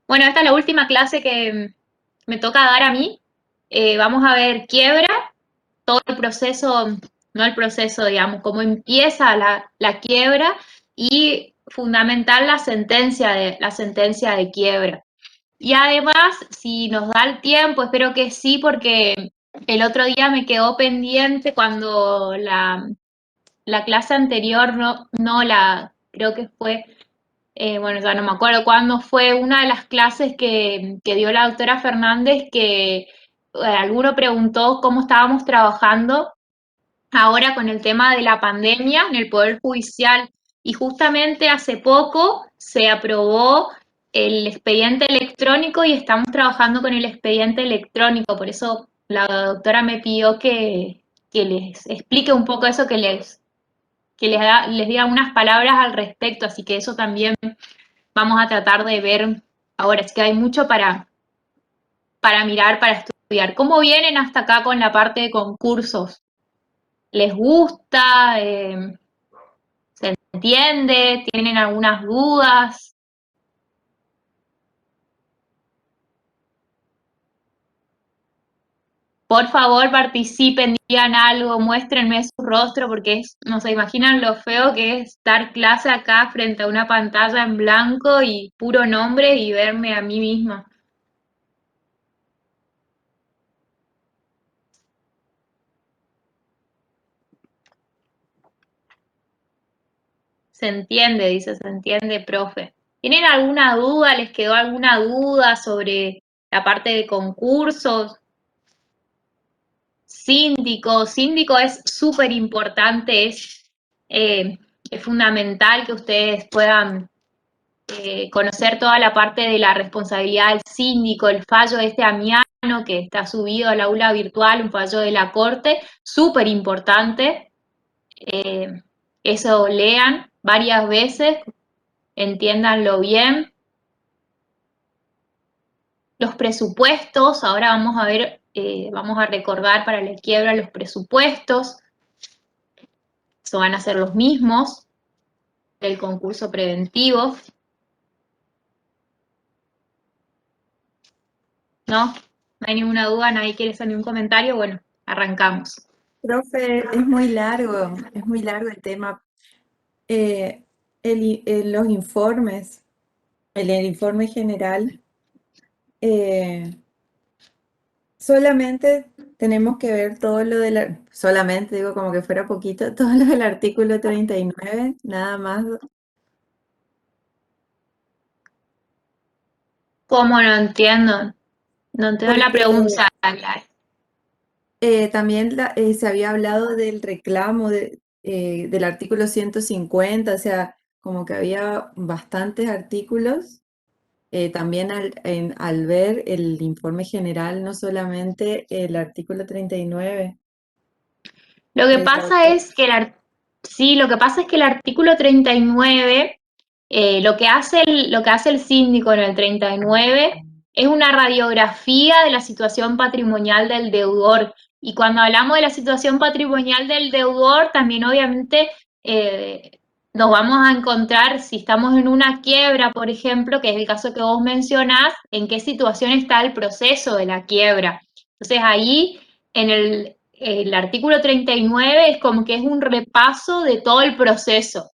Bueno, esta es la última clase que me toca dar a mí. Vamos a ver quiebra, todo el proceso, no el proceso, digamos, cómo empieza la quiebra y fundamental la sentencia de quiebra. Y además, si nos da el tiempo, espero que sí, porque el otro día me quedó pendiente cuando la clase anterior, no la, creo que fue bueno, ya no me acuerdo cuándo fue una de las clases que dio la doctora Fernández que alguno preguntó cómo estábamos trabajando ahora con el tema de la pandemia en el Poder Judicial y justamente hace poco se aprobó el expediente electrónico y estamos trabajando con el expediente electrónico, por eso la doctora me pidió que les explique un poco eso, les diga unas palabras al respecto, así que eso también vamos a tratar de ver ahora. Es que hay mucho para mirar, para estudiar. ¿Cómo vienen hasta acá con la parte de concursos? ¿Les gusta? ¿Se entiende? ¿Tienen algunas dudas? Por favor, participen, digan algo, muéstrenme su rostro, porque no se imaginan lo feo que es dar clase acá frente a una pantalla en blanco y puro nombre y verme a mí misma. Se entiende, dice, se entiende, profe. ¿Tienen alguna duda? ¿Les quedó alguna duda sobre la parte de concursos? Síndico es súper importante, es fundamental que ustedes puedan conocer toda la parte de la responsabilidad del síndico, el fallo de este amiano que está subido al aula virtual, un fallo de la corte, súper importante. Eso lean varias veces, entiéndanlo bien. Los presupuestos, ahora vamos a ver, vamos a recordar para la quiebra los presupuestos, eso van a ser los mismos del concurso preventivo. ¿No? No hay ninguna duda, nadie quiere hacer ningún comentario, bueno, arrancamos. Profe, es muy largo el tema. Eh, los informes, el informe general, eh, solamente tenemos que ver todo lo solamente digo como que fuera poquito, todo lo del artículo 39, nada más. ¿Cómo no entiendo? No entiendo la Porque pregunta. también se había hablado del reclamo del artículo 150, o sea, como que había bastantes artículos. También al ver el informe general, no solamente el artículo 39 Lo que de la pasa doctora. es que sí, lo que pasa es que el artículo 39, lo que hace el síndico en el 39 es una radiografía de la situación patrimonial del deudor. Y cuando hablamos de la situación patrimonial del deudor, también obviamente nos vamos a encontrar, si estamos en una quiebra, por ejemplo, que es el caso que vos mencionás, en qué situación está el proceso de la quiebra. Entonces ahí en el artículo 39 es como que es un repaso de todo el proceso,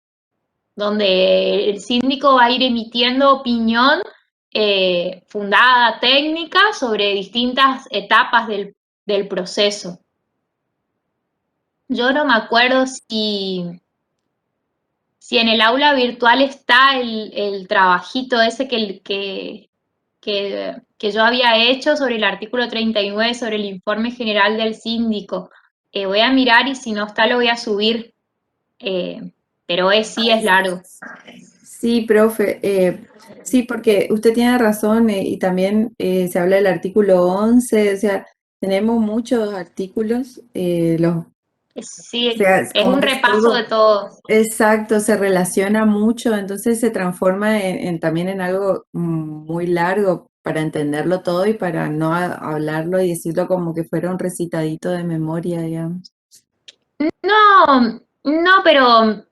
donde el síndico va a ir emitiendo opinión fundada, técnica, sobre distintas etapas del proceso. Yo no me acuerdo si en el aula virtual está el trabajito ese que yo había hecho sobre el artículo 39, sobre el informe general del síndico. Voy a mirar y si no está lo voy a subir, pero sí es largo. Sí, profe, sí, porque usted tiene razón y también se habla del artículo 11, o sea, tenemos muchos artículos, o Sí, sea, es es como un que es repaso de algo todo. exacto, se relaciona mucho, entonces se transforma también en algo muy largo para entenderlo todo y para no hablarlo y decirlo como que fuera un recitadito de memoria, digamos. No, no, pero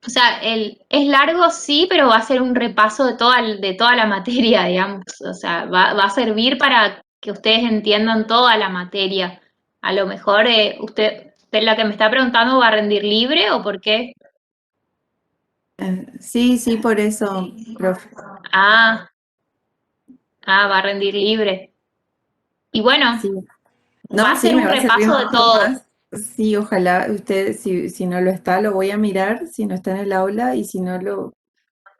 O sea, es largo sí, pero va a ser un repaso de toda la materia, digamos. O sea, va a servir para que ustedes entiendan toda la materia. A lo mejor usted la que me está preguntando va a rendir libre o por qué. Sí, sí, por eso, profe. Ah, va a rendir libre. Y bueno, Sí. va No, a ser sí, me un va a servir repaso de mucho todo. más. Sí, ojalá usted, si no lo está, lo voy a mirar, si no está en el aula, y si no se lo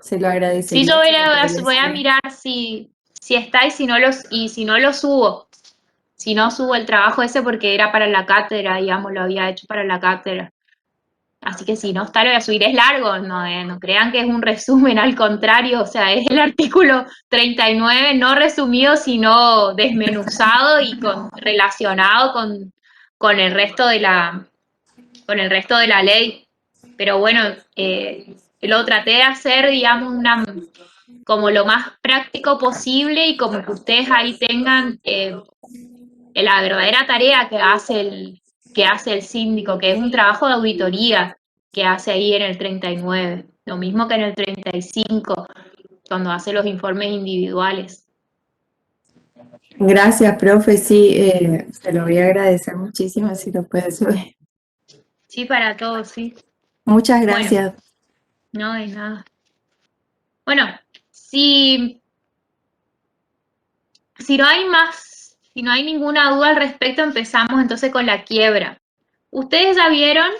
Sí, yo agradecería si me podría voy a subir. mirar si está y si no lo subo. Si no subo el trabajo ese porque era para la cátedra, digamos, lo había hecho para la cátedra. Así que si no está, lo voy a subir. Es largo, no crean que es un resumen, al contrario, o sea, es el artículo 39, no resumido, sino desmenuzado y relacionado con el resto de con el resto de la ley. Pero bueno, lo traté de hacer, digamos, como lo más práctico posible y como que ustedes ahí tengan la verdadera tarea que hace el síndico, que es un trabajo de auditoría que hace ahí en el 39, lo mismo que en el 35, cuando hace los informes individuales. Gracias, profe, sí, se lo voy a agradecer muchísimo si lo puede subir. Sí, para todos, sí. Muchas Bueno, gracias. no de nada. Bueno, si, si no hay ninguna duda al respecto, empezamos entonces con la quiebra. Ustedes ya vieron,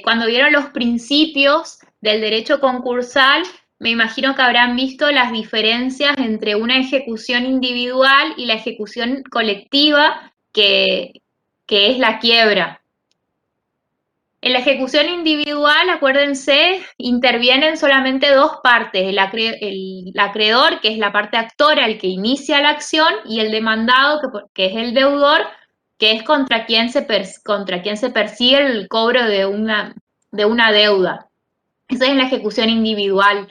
cuando vieron los principios del derecho concursal, me imagino que habrán visto las diferencias entre una ejecución individual y la ejecución colectiva, que es la quiebra. En la ejecución individual, acuérdense, intervienen solamente dos partes, el acreedor, que es la parte actora, el que inicia la acción, y el demandado, que es el deudor, que es contra quien se persigue el cobro de una deuda. Esa es la ejecución individual.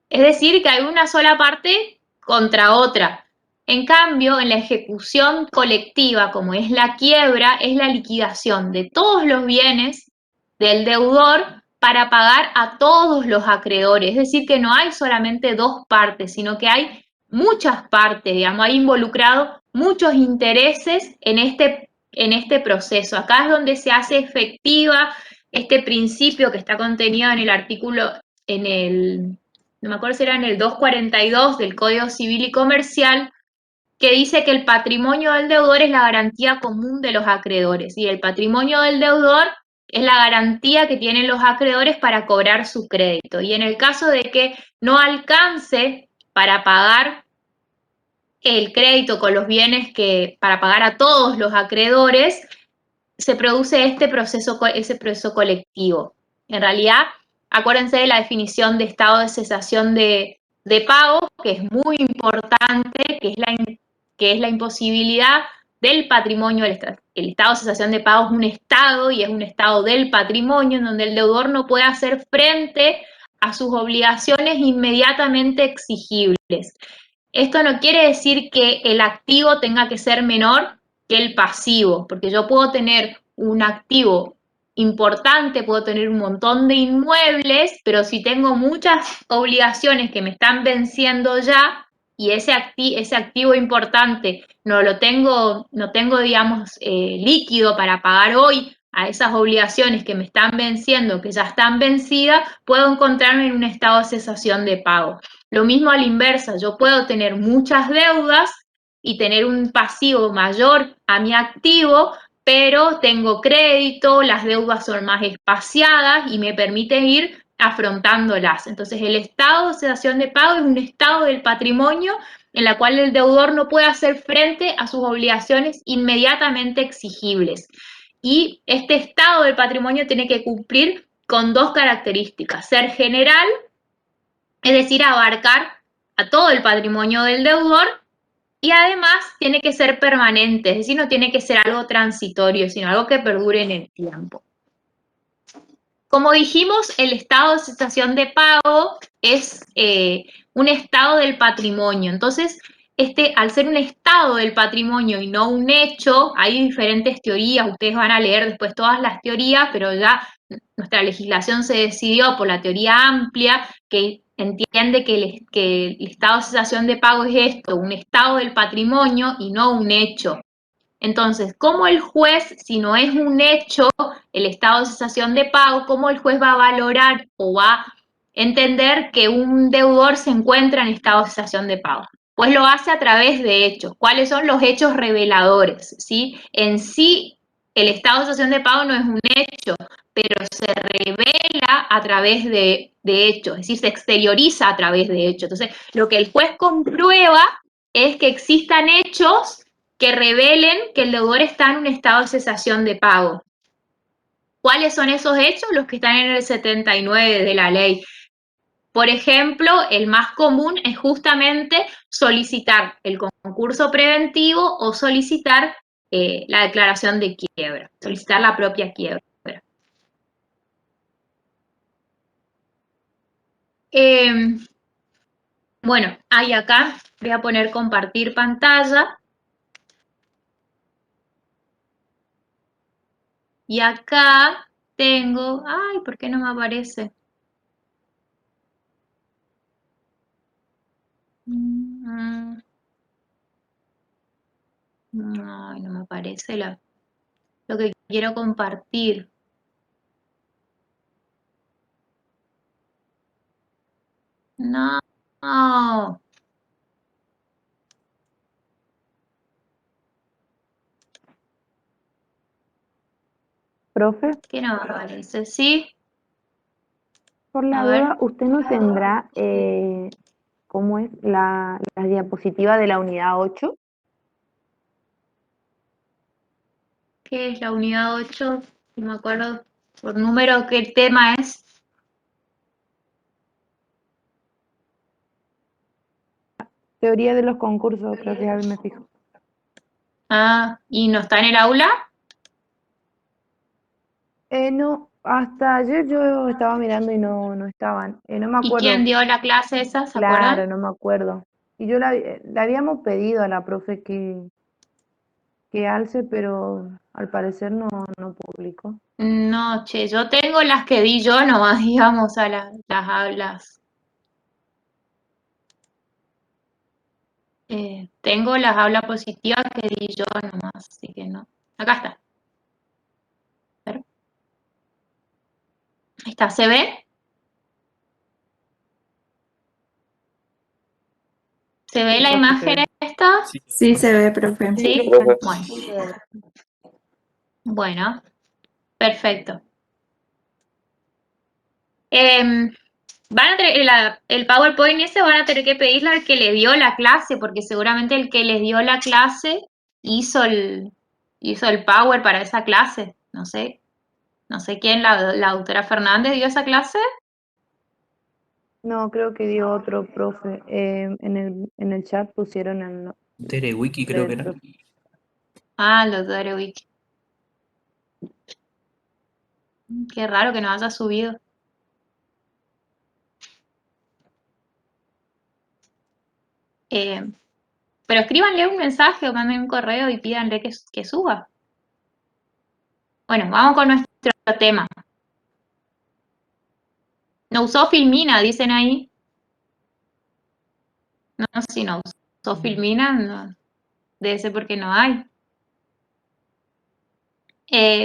Es decir, que hay una sola parte contra otra. En cambio, en la ejecución colectiva, como es la quiebra, es la liquidación de todos los bienes del deudor para pagar a todos los acreedores. Es decir, que no hay solamente dos partes, sino que hay muchas partes, digamos, hay involucrados muchos intereses en este proceso. Acá es donde se hace efectiva este principio que está contenido en el artículo, en el no me acuerdo si era en el 242 del Código Civil y Comercial, que dice que el patrimonio del deudor es la garantía común de los acreedores y el patrimonio del deudor es la garantía que tienen los acreedores para cobrar su crédito. Y en el caso de que no alcance para pagar el crédito con los bienes para pagar a todos los acreedores, se produce ese proceso colectivo. En realidad, acuérdense de la definición de estado de cesación de pago, que es muy importante, que es la imposibilidad del patrimonio. El estado de cesación de pago es un estado y es un estado del patrimonio en donde el deudor no puede hacer frente a sus obligaciones inmediatamente exigibles. Esto no quiere decir que el activo tenga que ser menor que el pasivo, porque yo puedo tener un activo importante, puedo tener un montón de inmuebles, pero si tengo muchas obligaciones que me están venciendo ya y ese activo importante no tengo, digamos, líquido para pagar hoy a esas obligaciones que me están venciendo, que ya están vencidas, puedo encontrarme en un estado de cesación de pago. Lo mismo a la inversa, yo puedo tener muchas deudas y tener un pasivo mayor a mi activo, pero tengo crédito, las deudas son más espaciadas y me permiten ir afrontándolas. Entonces, el estado de cesación de pago es un estado del patrimonio en la cual el deudor no puede hacer frente a sus obligaciones inmediatamente exigibles. Y este estado del patrimonio tiene que cumplir con dos características: ser general, es decir, abarcar a todo el patrimonio del deudor, y además tiene que ser permanente, es decir, no tiene que ser algo transitorio, sino algo que perdure en el tiempo. Como dijimos, el estado de cesación de pago es un estado del patrimonio. Entonces, al ser un estado del patrimonio y no un hecho, hay diferentes teorías, ustedes van a leer después todas las teorías, pero ya nuestra legislación se decidió por la teoría amplia que entiende que el estado de cesación de pago es esto, un estado del patrimonio y no un hecho. Entonces, ¿cómo el juez, si no es un hecho el estado de cesación de pago, cómo el juez va a valorar o va a entender que un deudor se encuentra en estado de cesación de pago? Pues lo hace a través de hechos. ¿Cuáles son los hechos reveladores? ¿Sí? En sí, el estado de cesación de pago no es un hecho, pero se revela a través de hechos, es decir, se exterioriza a través de hechos. Entonces, lo que el juez comprueba es que existan hechos que revelen que el deudor está en un estado de cesación de pago. ¿Cuáles son esos hechos? Los que están en el 79 de la ley. Por ejemplo, el más común es justamente solicitar el concurso preventivo o solicitar la declaración de quiebra, solicitar la propia quiebra. Bueno, ahí acá voy a poner compartir pantalla. Y acá tengo, ay, ¿por qué no me aparece? Ay, no me aparece lo que quiero compartir. No. Profe, ¿Qué no me aparece? ¿Sí? por la A ver. duda, ¿usted no tendrá cómo es la diapositiva de la unidad 8? ¿Qué es la unidad 8? No me acuerdo por número qué tema es. Teoría de los concursos, creo que ya me fijo. Ah, ¿y no está en el aula? No, hasta ayer yo estaba mirando y no estaban. No me ¿Y quién acuerdo, dio la clase esa? ¿Se claro, acuerdan? no me acuerdo. Y yo le habíamos pedido a la profe que alce, pero al parecer no publicó. No, che, yo tengo las que di yo nomás, digamos, a las aulas. Tengo las aulas positivas que di yo nomás, así que no. Acá está. A ver. Ahí está, ¿se ve? ¿Se ve Sí, la profe, se imagen ve. esta? Sí, se ve, profe. Sí, ¿Sí? profe. Bueno, Sí, se ve. bueno, perfecto. Van a tener el PowerPoint ese van a tener que pedirle al que le dio la clase, porque seguramente el que les dio la clase hizo el Power para esa clase. No sé. No sé quién, la doctora Fernández dio esa clase. No, creo que dio otro profe. En el chat pusieron el nombre Terewiki creo que del era. profe. Ah, el doctor Erwin. Qué raro que no haya subido. Eh, pero escríbanle un mensaje o manden un correo y pídanle que suba. Bueno, vamos con nuestro tema. No usó Filmina, dicen ahí. No, si no usó Filmina, no, debe ser porque no hay.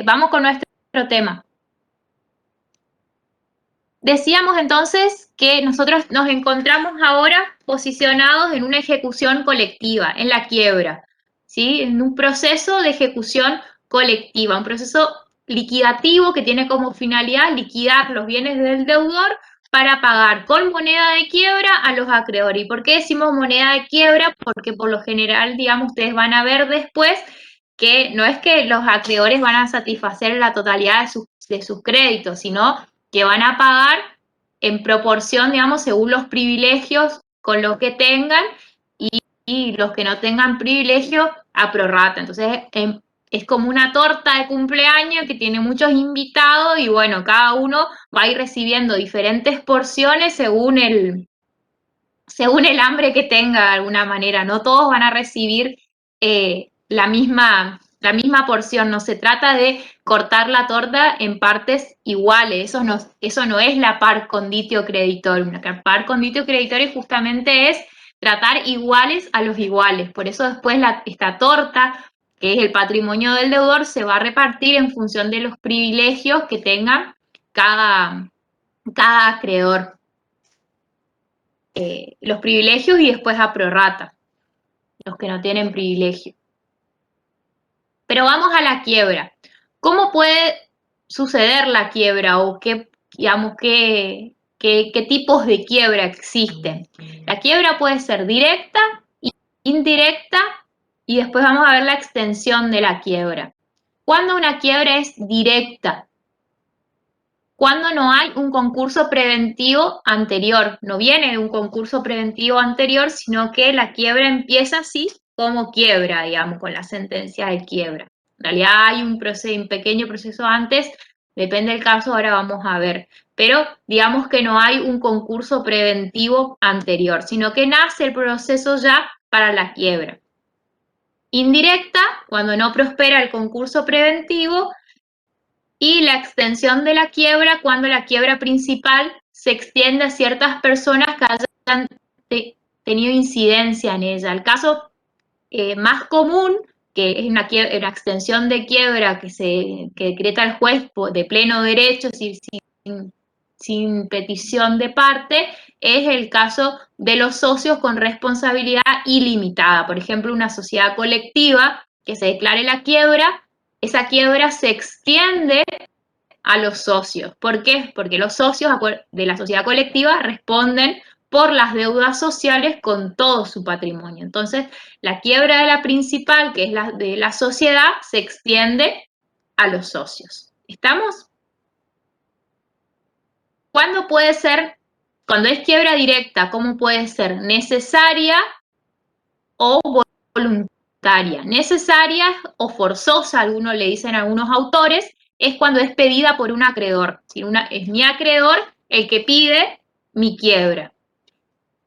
Vamos con nuestro tema. Decíamos entonces que nosotros nos encontramos ahora posicionados en una ejecución colectiva, en la quiebra, ¿sí? En un proceso de ejecución colectiva, un proceso liquidativo que tiene como finalidad liquidar los bienes del deudor para pagar con moneda de quiebra a los acreedores. ¿Y por qué decimos moneda de quiebra? Porque por lo general, digamos, ustedes van a ver después que no es que los acreedores van a satisfacer la totalidad de sus créditos, sino que van a pagar en proporción, digamos, según los privilegios con los que tengan y los que no tengan privilegio a prorrata. Entonces, es como una torta de cumpleaños que tiene muchos invitados y bueno, cada uno va a ir recibiendo diferentes porciones según según el hambre que tenga de alguna manera. No todos van a recibir la misma porción. No se trata de cortar la torta en partes iguales. Eso no es la par conditio creditorum. La par conditio creditorum justamente es tratar iguales a los iguales. Por eso después esta torta, que es el patrimonio del deudor, se va a repartir en función de los privilegios que tenga cada acreedor. Los privilegios y después a prorrata, los que no tienen privilegio. Pero vamos a la quiebra. ¿Cómo puede suceder la quiebra o qué tipos de quiebra existen? La quiebra puede ser directa, indirecta y después vamos a ver la extensión de la quiebra. ¿Cuándo una quiebra es directa? Cuando no hay un concurso preventivo anterior, no viene de un concurso preventivo anterior, sino que la quiebra empieza así como quiebra, digamos, con la sentencia de quiebra. En realidad hay un pequeño proceso antes, depende del caso, ahora vamos a ver. Pero digamos que no hay un concurso preventivo anterior, sino que nace el proceso ya para la quiebra. Indirecta, cuando no prospera el concurso preventivo, y la extensión de la quiebra cuando la quiebra principal se extiende a ciertas personas que hayan tenido incidencia en ella. El caso más común, que es una extensión de quiebra que decreta el juez de pleno derecho, sin petición de parte, es el caso de los socios con responsabilidad ilimitada. Por ejemplo, una sociedad colectiva que se declare la quiebra, esa quiebra se extiende a los socios. ¿Por qué? Porque los socios de la sociedad colectiva responden por las deudas sociales con todo su patrimonio. Entonces, la quiebra de la principal, que es la de la sociedad, se extiende a los socios. ¿Estamos? ¿Cuándo puede ser, cuando es quiebra directa, cómo puede ser necesaria o voluntaria? Necesaria o forzosa, algunos le dicen a algunos autores, es cuando es pedida por un acreedor. Si es mi acreedor el que pide mi quiebra.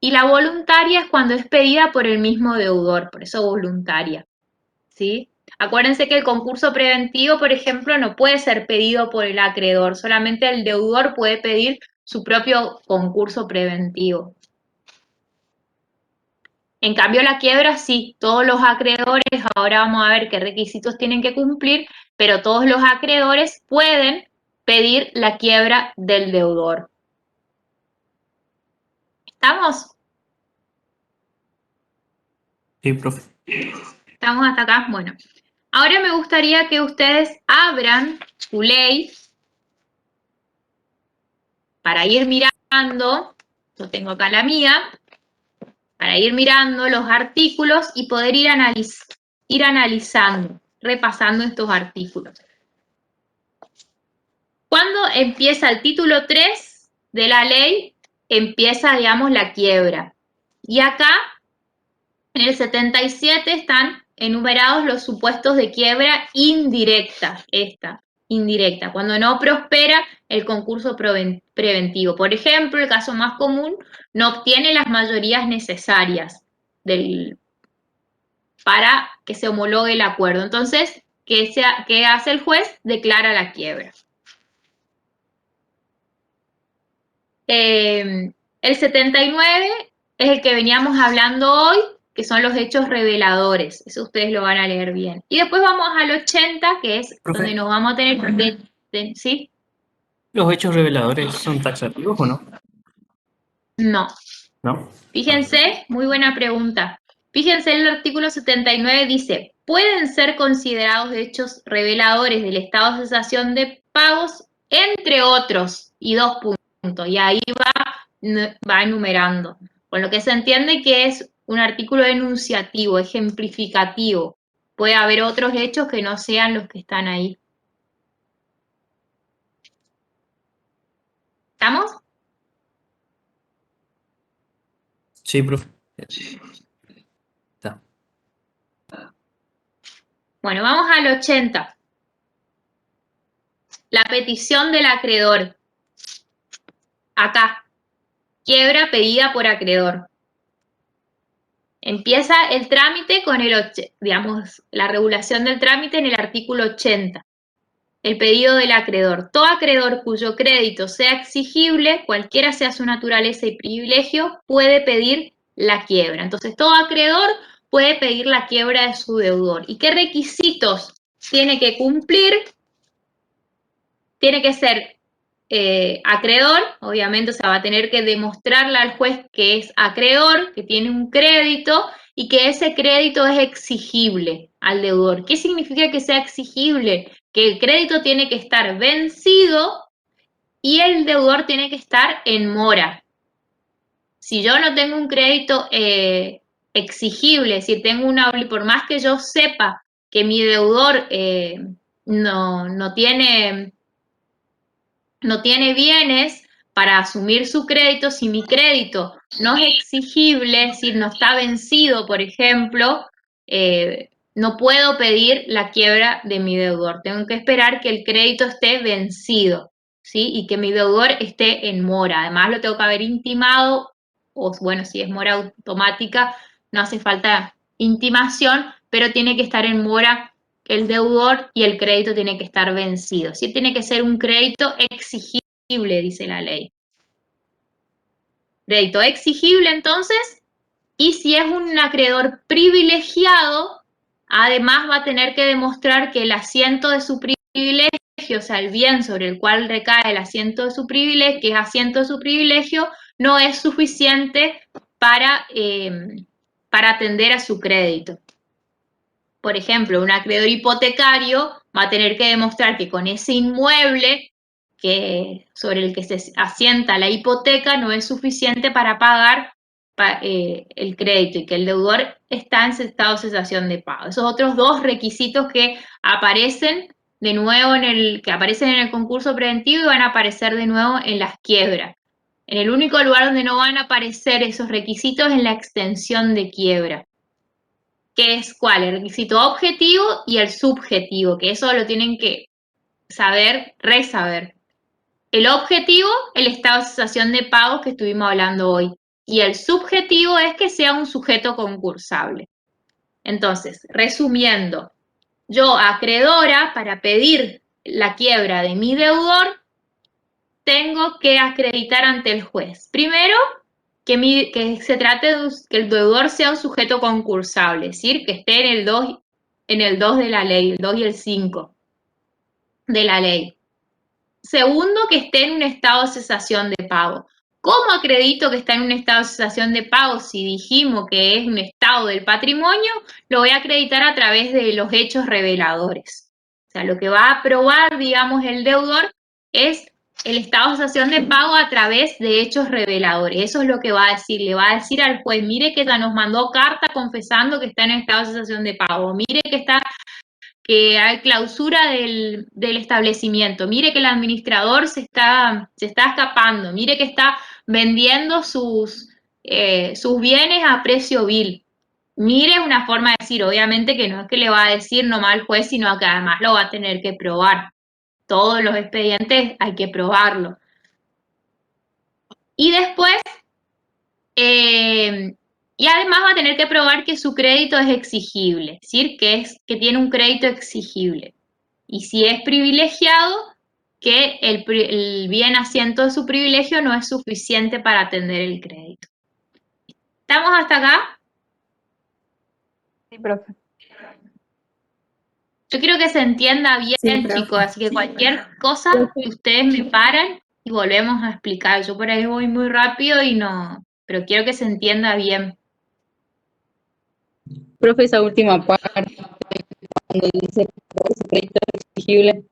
Y la voluntaria es cuando es pedida por el mismo deudor, por eso voluntaria. ¿Sí? Acuérdense que el concurso preventivo, por ejemplo, no puede ser pedido por el acreedor, solamente el deudor puede pedir su propio concurso preventivo. En cambio, la quiebra sí, todos los acreedores, ahora vamos a ver qué requisitos tienen que cumplir, pero todos los acreedores pueden pedir la quiebra del deudor. ¿Estamos? Sí, profe. ¿Estamos hasta acá? Bueno. Ahora me gustaría que ustedes abran su ley para ir mirando, yo tengo acá la mía, para ir mirando los artículos y poder ir analizando, repasando estos artículos. Cuando empieza el título 3 de la ley, empieza, digamos, la quiebra. Y acá, en el 77, están enumerados los supuestos de quiebra indirecta, indirecta, cuando no prospera el concurso preventivo. Por ejemplo, el caso más común, no obtiene las mayorías necesarias para que se homologue el acuerdo. Entonces, ¿qué hace el juez? Declara la quiebra. El 79 es el que veníamos hablando hoy, que son los hechos reveladores. Eso ustedes lo van a leer bien. Y después vamos al 80, que es Profe. donde nos vamos a tener... ¿Sí? ¿Los hechos reveladores son taxativos o no? No. ¿No? Fíjense, muy buena pregunta. Fíjense, el artículo 79 dice, pueden ser considerados hechos reveladores del estado de cesación de pagos, entre otros, y 2 puntos. Y ahí va enumerando. Con lo que se entiende que es un artículo enunciativo, ejemplificativo. Puede haber otros hechos que no sean los que están ahí. ¿Estamos? Sí, profe. Está. Bueno, vamos al 80. La petición del acreedor. Acá. Quiebra pedida por acreedor. Empieza el trámite con digamos, la regulación del trámite en el artículo 80. El pedido del acreedor. Todo acreedor cuyo crédito sea exigible, cualquiera sea su naturaleza y privilegio, puede pedir la quiebra. Entonces, todo acreedor puede pedir la quiebra de su deudor. ¿Y qué requisitos tiene que cumplir? Tiene que ser acreedor, obviamente, o sea, va a tener que demostrarle al juez que es acreedor, que tiene un crédito y que ese crédito es exigible al deudor. ¿Qué significa que sea exigible? Que el crédito tiene que estar vencido y el deudor tiene que estar en mora. Si yo no tengo un crédito exigible, si tengo por más que yo sepa que mi deudor no tiene bienes para asumir su crédito, si mi crédito no es exigible, es decir, no está vencido, por ejemplo, no puedo pedir la quiebra de mi deudor. Tengo que esperar que el crédito esté vencido, ¿sí? Y que mi deudor esté en mora. Además, lo tengo que haber intimado, o bueno, si es mora automática, no hace falta intimación, pero tiene que estar en mora el deudor y el crédito tiene que estar vencido. Sí, tiene que ser un crédito exigible, dice la ley. Crédito exigible, entonces, y si es un acreedor privilegiado, además va a tener que demostrar que el asiento de su privilegio, o sea, el bien sobre el cual recae el asiento de su privilegio, que es asiento de su privilegio, no es suficiente para atender a su crédito. Por ejemplo, un acreedor hipotecario va a tener que demostrar que con ese inmueble sobre el que se asienta la hipoteca no es suficiente para pagar el crédito y que el deudor está en estado de cesación de pago. Esos otros dos requisitos que aparecen de nuevo que aparecen en el concurso preventivo y van a aparecer de nuevo en las quiebras. En el único lugar donde no van a aparecer esos requisitos es en la extensión de quiebra. ¿Qué es cuál? El requisito objetivo y el subjetivo, que eso lo tienen que saber, resaber. El objetivo, el estado de cesación de pagos que estuvimos hablando hoy. Y el subjetivo es que sea un sujeto concursable. Entonces, resumiendo, yo, acreedora, para pedir la quiebra de mi deudor, tengo que acreditar ante el juez. Primero, que se trate de que el deudor sea un sujeto concursable, es decir, que esté en el 2 de la ley, el 2 y el 5 de la ley. Segundo, que esté en un estado de cesación de pago. ¿Cómo acredito que está en un estado de cesación de pago? Si dijimos que es un estado del patrimonio, lo voy a acreditar a través de los hechos reveladores. O sea, lo que va a probar, digamos, el deudor es el estado de cesación de pago a través de hechos reveladores. Eso es lo que va a decir. Le va a decir al juez, mire que ya nos mandó carta confesando que está en estado de cesación de pago. Mire que hay clausura del establecimiento. Mire que el administrador se está escapando. Mire que está vendiendo sus bienes a precio vil. Mire, una forma de decir, obviamente que no es que le va a decir nomás al juez, sino que además lo va a tener que probar. Todos los expedientes hay que probarlo. Y después, y además va a tener que probar que su crédito es exigible, es decir, que tiene un crédito exigible. Y si es privilegiado, que el bien asiento de su privilegio no es suficiente para atender el crédito. ¿Estamos hasta acá? Sí, profe. Yo quiero que se entienda bien, Sí, profe. chicos, así que cualquier cosa, ustedes me paran y volvemos a explicar. Yo por ahí voy muy rápido y no, pero quiero que se entienda bien. Profe, esa última parte, cuando dice crédito exigible.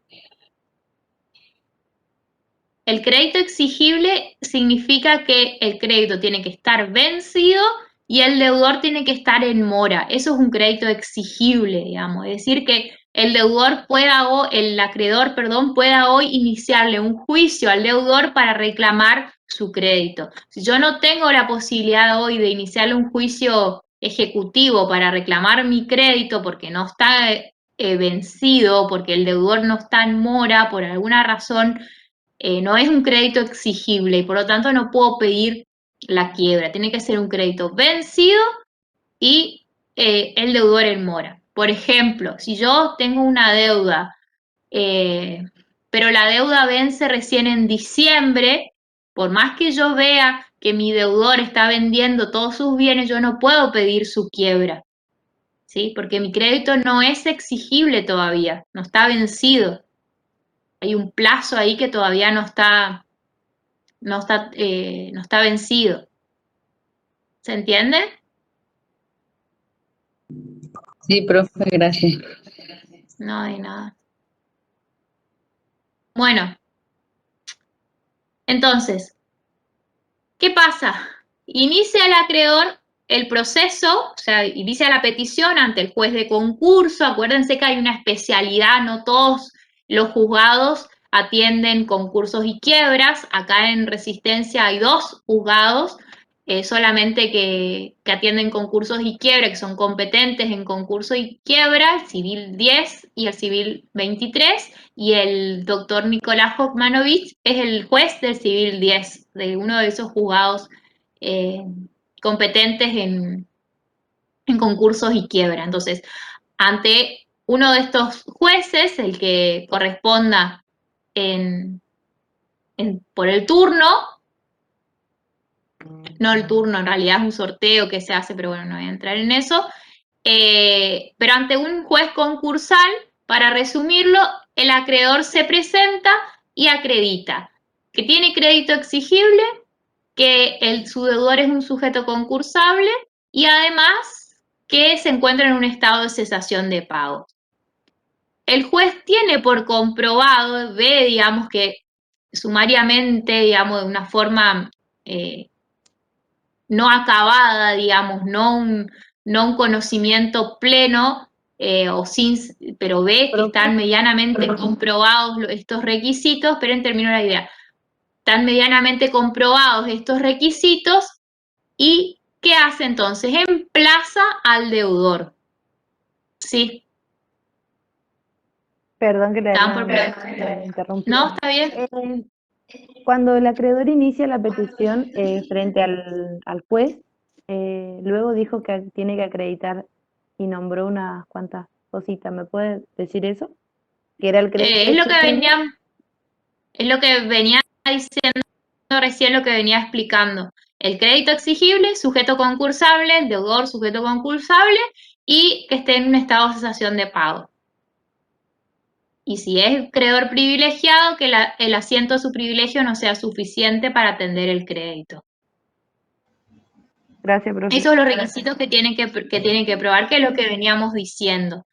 El crédito exigible significa que el crédito tiene que estar vencido y el deudor tiene que estar en mora. Eso es un crédito exigible, digamos. Es decir, que el acreedor, pueda hoy iniciarle un juicio al deudor para reclamar su crédito. Si yo no tengo la posibilidad hoy de iniciarle un juicio ejecutivo para reclamar mi crédito porque no está vencido, porque el deudor no está en mora por alguna razón, no es un crédito exigible y por lo tanto no puedo pedir la quiebra. Tiene que ser un crédito vencido y el deudor en mora. Por ejemplo, si yo tengo una deuda, pero la deuda vence recién en diciembre, por más que yo vea que mi deudor está vendiendo todos sus bienes, yo no puedo pedir su quiebra, ¿sí? Porque mi crédito no es exigible todavía, no está vencido. Hay un plazo ahí que todavía no está vencido. ¿Se entiende? Sí, profe, gracias. No hay nada. Bueno, entonces, ¿qué pasa? Inicia el acreedor el proceso, o sea, inicia la petición ante el juez de concurso. Acuérdense que hay una especialidad, no todos los juzgados atienden concursos y quiebras. Acá en Resistencia hay 2 juzgados solamente que atienden concursos y quiebra, que son competentes en concurso y quiebra, el civil 10 y el civil 23, y el doctor Nicolás Hokmanovich es el juez del civil 10, de uno de esos juzgados competentes en concursos y quiebra. Entonces, ante uno de estos jueces, el que corresponda por el turno, no el turno, en realidad es un sorteo que se hace, pero bueno, no voy a entrar en eso, pero ante un juez concursal, para resumirlo, el acreedor se presenta y acredita que tiene crédito exigible, que su deudor es un sujeto concursable y además que se encuentra en un estado de cesación de pago. El juez tiene por comprobado, ve, digamos, que sumariamente, digamos, de una forma no acabada, digamos, no un conocimiento pleno, pero ve que están medianamente comprobados estos requisitos, pero termino la idea. Están medianamente comprobados estos requisitos y ¿qué hace entonces? Emplaza al deudor. ¿Sí? Perdón que ¿Estaban por la interrumpí. ¿No? ¿Está bien? Cuando el acreedor inicia la petición frente al juez, luego dijo que tiene que acreditar y nombró unas cuantas cositas. ¿Me puede decir eso? Que era el crédito Es lo que exigible. venía diciendo recién, lo que venía explicando. El crédito exigible, sujeto concursable, el deudor, sujeto concursable, y que esté en un estado de cesación de pago. Y si es creador privilegiado, que el asiento de su privilegio no sea suficiente para atender el crédito. Gracias, profe. Esos son los requisitos que tienen que probar, que es lo que veníamos diciendo.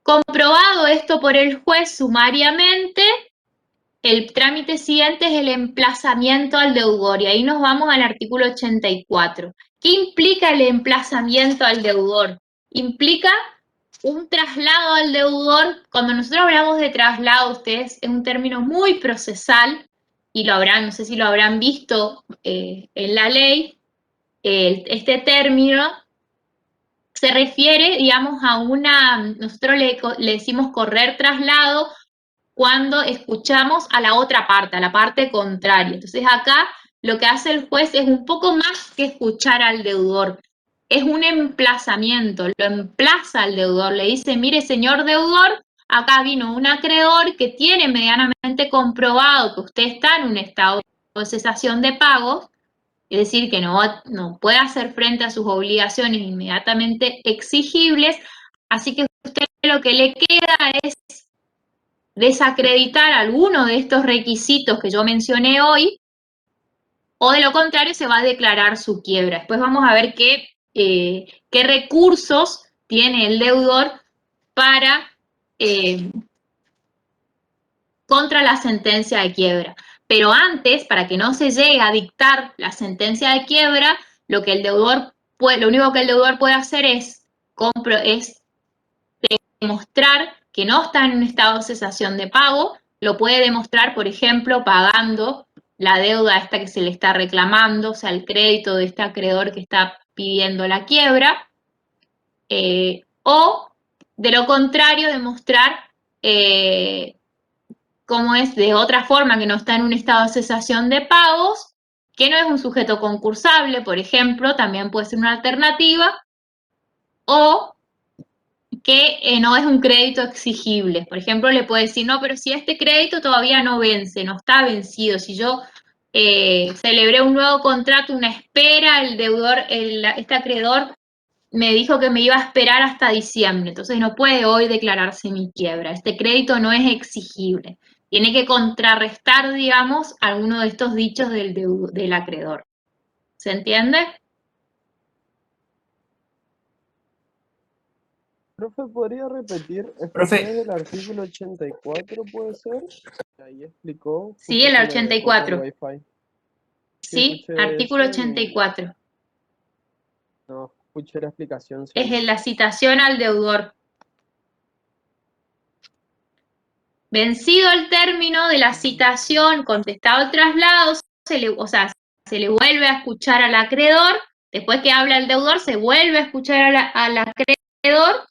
Comprobado esto por el juez sumariamente, el trámite siguiente es el emplazamiento al deudor, y ahí nos vamos al artículo 84. ¿Qué implica el emplazamiento al deudor? Implica un traslado al deudor. Cuando nosotros hablamos de traslado, ustedes, es un término muy procesal, y no sé si lo habrán visto en la ley. Este término se refiere, digamos, nosotros le decimos correr traslado cuando escuchamos a la otra parte, a la parte contraria. Entonces acá lo que hace el juez es un poco más que escuchar al deudor. Es un emplazamiento, lo emplaza al deudor, le dice, mire, señor deudor, acá vino un acreedor que tiene medianamente comprobado que usted está en un estado de cesación de pagos, es decir, que no puede hacer frente a sus obligaciones inmediatamente exigibles, así que usted lo que le queda es desacreditar alguno de estos requisitos que yo mencioné hoy, o de lo contrario se va a declarar su quiebra. Después vamos a ver qué recursos tiene el deudor para contra la sentencia de quiebra. Pero antes, para que no se llegue a dictar la sentencia de quiebra, lo único que el deudor puede hacer es demostrar que no está en un estado de cesación de pago. Lo puede demostrar, por ejemplo, pagando la deuda esta que se le está reclamando, o sea, el crédito de este acreedor que está pidiendo la quiebra, o de lo contrario, demostrar cómo es de otra forma, que no está en un estado de cesación de pagos, que no es un sujeto concursable, por ejemplo, también puede ser una alternativa, o que no es un crédito exigible. Por ejemplo, le puede decir, no, pero si este crédito todavía no vence, no está vencido, si yo celebré un nuevo contrato, una espera, el deudor, este acreedor me dijo que me iba a esperar hasta diciembre, entonces no puede hoy declararse mi quiebra. Este crédito no es exigible. Tiene que contrarrestar, digamos, alguno de estos dichos del acreedor. ¿Se entiende? Profe, ¿podría repetir? Profe. Escuché del artículo 84, ¿puede ser? Ahí explicó, Sí, justo el se me cortó el 84. wifi. Sí, Sí, escuché artículo eso y 84. no escuché la explicación Es solo. en la citación al deudor. Vencido el término de la citación, contestado el traslado, se le vuelve a escuchar al acreedor. Después que habla el deudor, se vuelve a escuchar al acreedor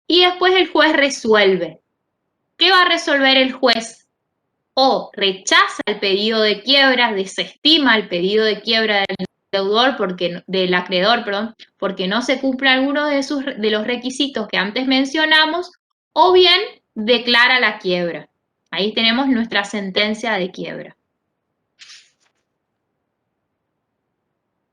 y después el juez resuelve. ¿Qué va a resolver el juez? O rechaza el pedido de quiebra, desestima el pedido de quiebra del acreedor, porque no se cumple alguno de los requisitos que antes mencionamos, o bien declara la quiebra. Ahí tenemos nuestra sentencia de quiebra.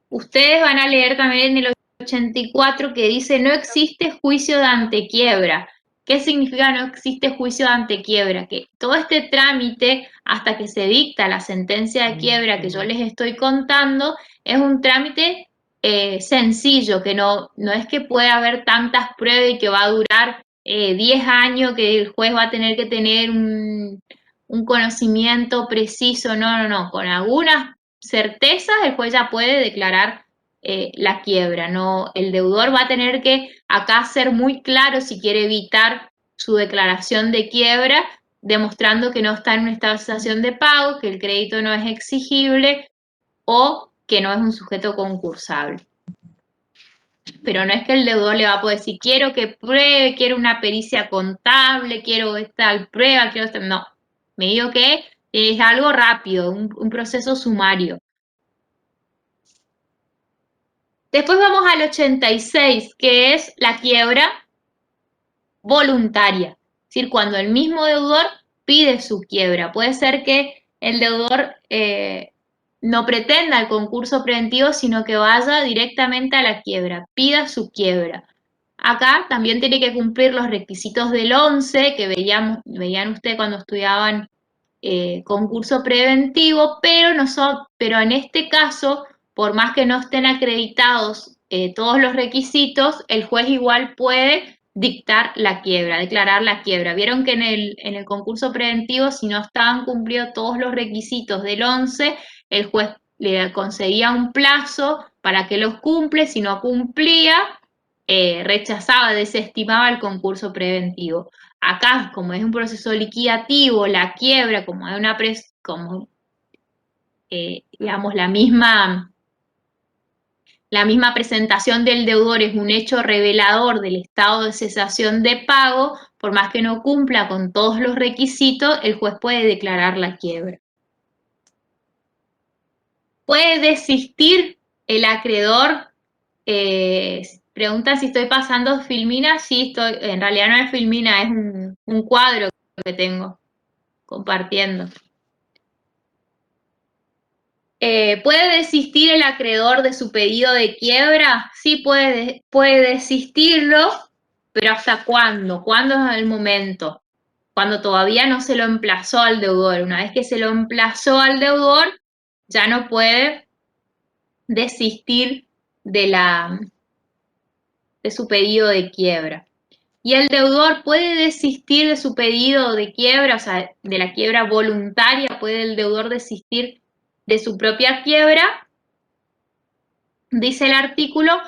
Ustedes van a leer también en el 84 que dice no existe juicio de antequiebra. ¿Qué significa no existe juicio de antequiebra? Que todo este trámite hasta que se dicta la sentencia de quiebra que yo les estoy contando es un trámite sencillo, que no es que pueda haber tantas pruebas y que va a durar 10 años, que el juez va a tener que tener un conocimiento preciso. No. Con algunas certezas el juez ya puede declarar la quiebra. No, el deudor va a tener que acá ser muy claro si quiere evitar su declaración de quiebra, demostrando que no está en un estado de cesación de pago, que el crédito no es exigible o que no es un sujeto concursable. Pero no es que el deudor le va a poder decir, quiero que pruebe, quiero una pericia contable, quiero esta prueba, quiero esta... No, me digo que es algo rápido, un proceso sumario. Después vamos al 86, que es la quiebra voluntaria. Es decir, cuando el mismo deudor pide su quiebra. Puede ser que el deudor no pretenda el concurso preventivo, sino que vaya directamente a la quiebra, pida su quiebra. Acá también tiene que cumplir los requisitos del 11, que veían ustedes cuando estudiaban concurso preventivo, pero en este caso, por más que no estén acreditados todos los requisitos, el juez igual puede dictar la quiebra, declarar la quiebra. Vieron que en el concurso preventivo, si no estaban cumplidos todos los requisitos del 11, el juez le concedía un plazo para que los cumple. Si no cumplía, rechazaba, desestimaba el concurso preventivo. Acá, como es un proceso liquidativo, la quiebra, como es digamos, la misma presentación del deudor es un hecho revelador del estado de cesación de pago, por más que no cumpla con todos los requisitos, el juez puede declarar la quiebra. ¿Puede desistir el acreedor? Pregunta si estoy pasando filmina. Sí, estoy. En realidad no es filmina, es un cuadro que tengo compartiendo. ¿Puede desistir el acreedor de su pedido de quiebra? Sí, puede desistirlo, pero ¿hasta cuándo? ¿Cuándo es el momento? Cuando todavía no se lo emplazó al deudor. Una vez que se lo emplazó al deudor, ya no puede desistir de su pedido de quiebra. Y el deudor puede desistir de su pedido de quiebra, o sea, de la quiebra voluntaria, puede el deudor desistir de su propia quiebra. Dice el artículo,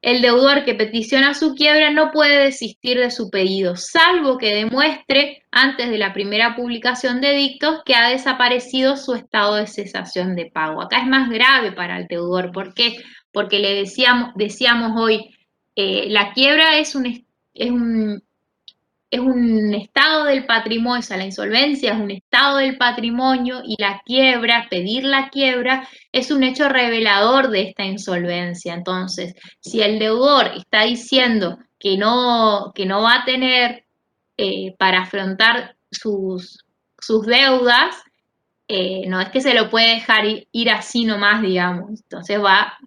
el deudor que peticiona su quiebra no puede desistir de su pedido, salvo que demuestre antes de la primera publicación de dictos que ha desaparecido su estado de cesación de pago. Acá es más grave para el deudor. ¿Por qué? Porque le decíamos hoy, la quiebra es es un estado del patrimonio, o sea, la insolvencia es un estado del patrimonio y la quiebra, pedir la quiebra, es un hecho revelador de esta insolvencia. Entonces, si el deudor está diciendo que no va a tener para afrontar sus deudas, no es que se lo puede dejar ir así nomás, digamos. Entonces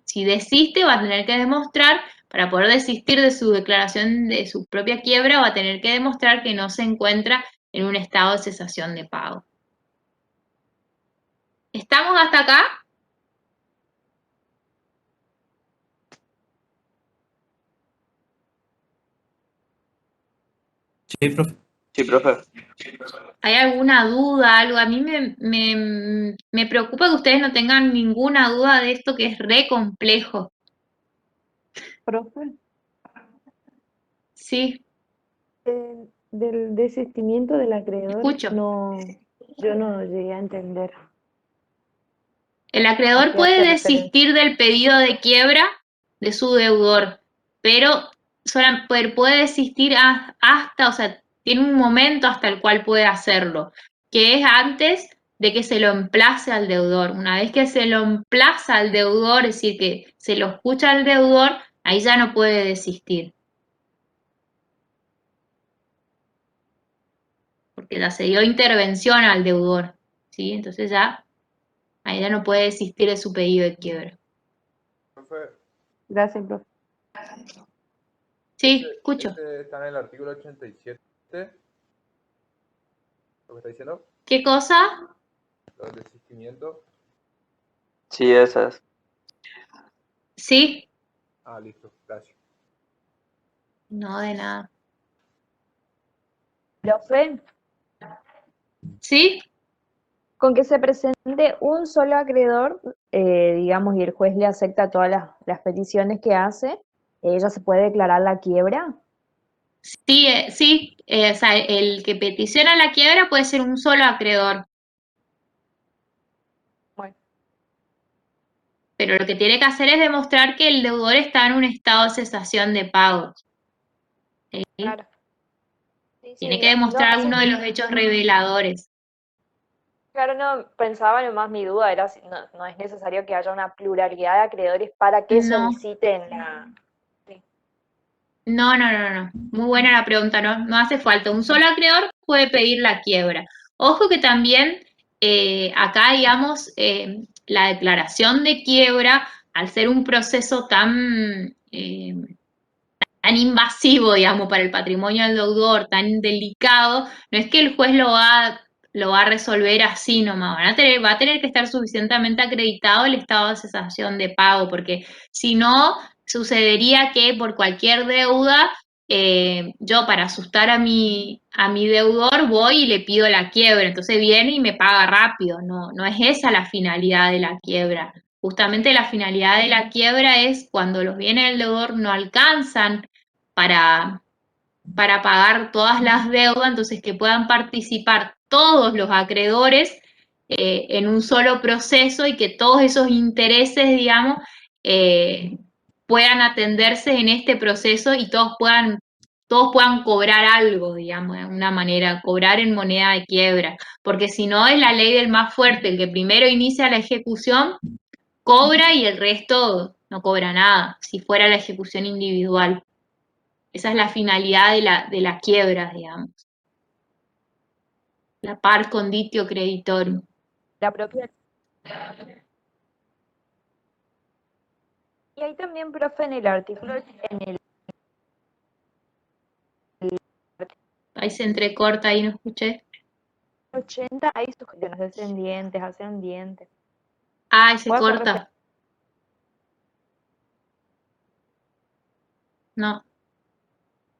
si desiste, va a tener que demostrar, para poder desistir de su declaración de su propia quiebra, va a tener que demostrar que no se encuentra en un estado de cesación de pago. ¿Estamos hasta acá? Sí, profe. Sí, profe. ¿Hay alguna duda, algo? A mí me preocupa que ustedes no tengan ninguna duda de esto, que es re complejo. Profe, Sí, del desistimiento del acreedor, escucho. yo no llegué a entender El a acreedor qué puede hace referencia. desistir del pedido de quiebra de su deudor, pero puede desistir hasta, o sea, tiene un momento hasta el cual puede hacerlo, que es antes de que se lo emplace al deudor. Una vez que se lo emplaza al deudor, es decir, que se lo escucha al deudor, ahí ya no puede desistir, porque ya se dio intervención al deudor, ¿sí? Entonces ahí ya no puede desistir de su pedido de quiebra. Profe, Gracias, profe. Sí, escucho. este está en el artículo 87, lo que está diciendo, ¿Qué cosa? lo del desistimiento. Sí, esas. Sí, Ah, listo, gracias. no, de nada. Profe, ¿Sí? con que se presente un solo acreedor, digamos, y el juez le acepta todas las peticiones que hace, ¿ella se puede declarar la quiebra? Sí, sí. O sea, el que peticiona la quiebra puede ser un solo acreedor, Bueno, pero lo que tiene que hacer es demostrar que el deudor está en un estado de cesación de pagos. ¿Sí? claro. Sí, Tiene sí, que demostrar no, sí, alguno de los hechos reveladores. claro, no, pensaba nomás mi duda era si no es necesario que haya una pluralidad de acreedores para que No, soliciten la... Sí, no, no, no, no. Muy buena la pregunta, no hace falta. Un solo acreedor puede pedir la quiebra. Ojo que también acá, digamos, la declaración de quiebra, al ser un proceso tan invasivo, digamos, para el patrimonio del deudor, tan delicado, no es que el juez lo va a resolver así nomás. Va a tener que estar suficientemente acreditado el estado de cesación de pago, porque si no, sucedería que por cualquier deuda, yo para asustar a mi deudor voy y le pido la quiebra, entonces viene y me paga rápido. No es esa la finalidad de la quiebra. Justamente la finalidad de la quiebra es cuando los bienes del deudor no alcanzan para, pagar todas las deudas, entonces que puedan participar todos los acreedores en un solo proceso y que todos esos intereses, digamos, puedan atenderse en este proceso y todos puedan cobrar algo, digamos, de alguna manera, cobrar en moneda de quiebra, porque si no es la ley del más fuerte, el que primero inicia la ejecución cobra y el resto no cobra nada, si fuera la ejecución individual. Esa es la finalidad de la quiebra, digamos. La par conditio creditorum. la propia... Y ahí también, profe, en el artículo, en el Ahí se entrecorta, ahí no escuché. 80 hay sujeciones descendientes, ascendientes. Ahí se ¿Puedo hacer referencia? corta. No.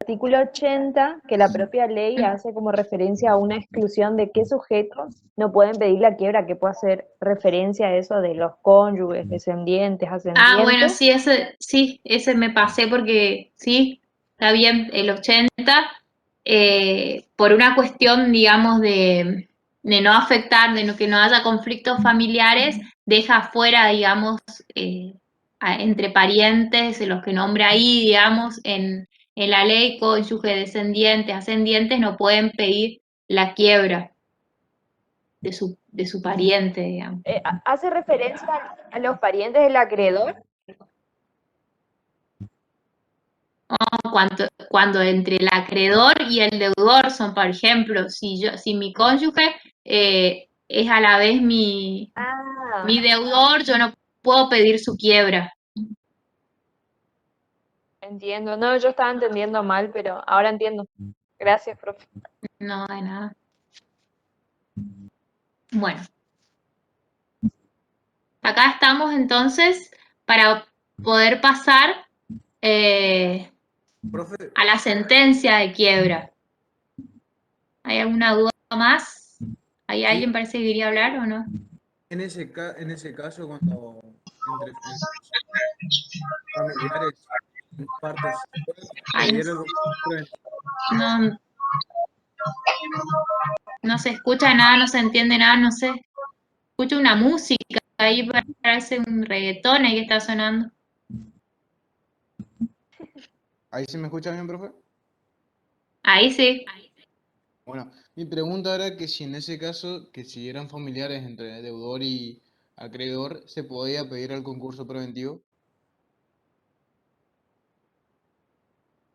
Artículo 80, que la propia ley hace como referencia a una exclusión de qué sujetos no pueden pedir la quiebra, que puede hacer referencia a eso de los cónyuges, descendientes, Ah, bueno, ascendientes. sí, ese me pasé porque sí, está bien, el 80, por una cuestión, digamos, de no afectar, que no haya conflictos familiares, deja fuera, digamos, entre parientes, los que nombra ahí, digamos, En la ley, cónyuge, descendientes, ascendientes no pueden pedir la quiebra de su pariente, digamos. ¿Hace referencia a los parientes del acreedor? Cuando entre el acreedor y el deudor son, por ejemplo, si mi cónyuge es a la vez mi deudor, yo no puedo pedir su quiebra. Entiendo. No, yo estaba entendiendo mal, pero ahora entiendo. Gracias, profe. No, de nada. Bueno, acá estamos entonces para poder pasar Profe, a la sentencia de quiebra. ¿Hay alguna duda más? ¿Hay sí, alguien parece que quería hablar o no? en ese caso, cuando entre familiares, partes, ¿se puede Ay, pedir el concurso preventivo? no, no se escucha nada, no se entiende nada, no sé. Escucho una música, ahí parece un reggaetón ahí que está sonando. ¿Ahí sí me escucha bien, profe? Ahí sí. Bueno, mi pregunta era que si en ese caso, que si eran familiares entre deudor y acreedor, ¿se podía pedir el concurso preventivo?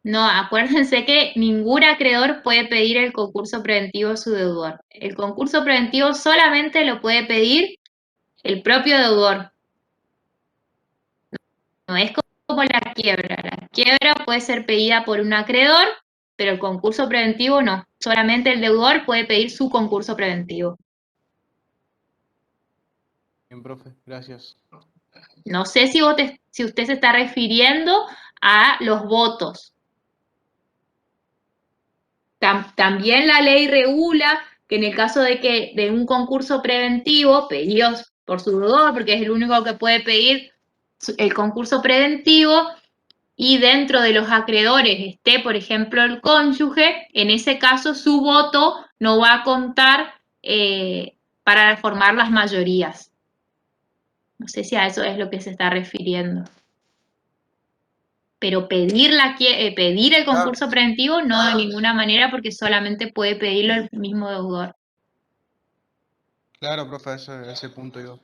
No, acuérdense que ningún acreedor puede pedir el concurso preventivo a su deudor. El concurso preventivo solamente lo puede pedir el propio deudor. No es como la quiebra. La quiebra puede ser pedida por un acreedor, pero el concurso preventivo no. Solamente el deudor puede pedir su concurso preventivo. Bien, profe, gracias. No sé si usted se está refiriendo a los votos. También la ley regula que en el caso de un concurso preventivo pedido por su deudor, porque es el único que puede pedir el concurso preventivo, y dentro de los acreedores esté, por ejemplo, el cónyuge, en ese caso su voto no va a contar para formar las mayorías. No sé si a eso es lo que se está refiriendo. Pero pedir el concurso preventivo no de ninguna manera, porque solamente puede pedirlo el mismo deudor. Claro, profe, ese punto yo.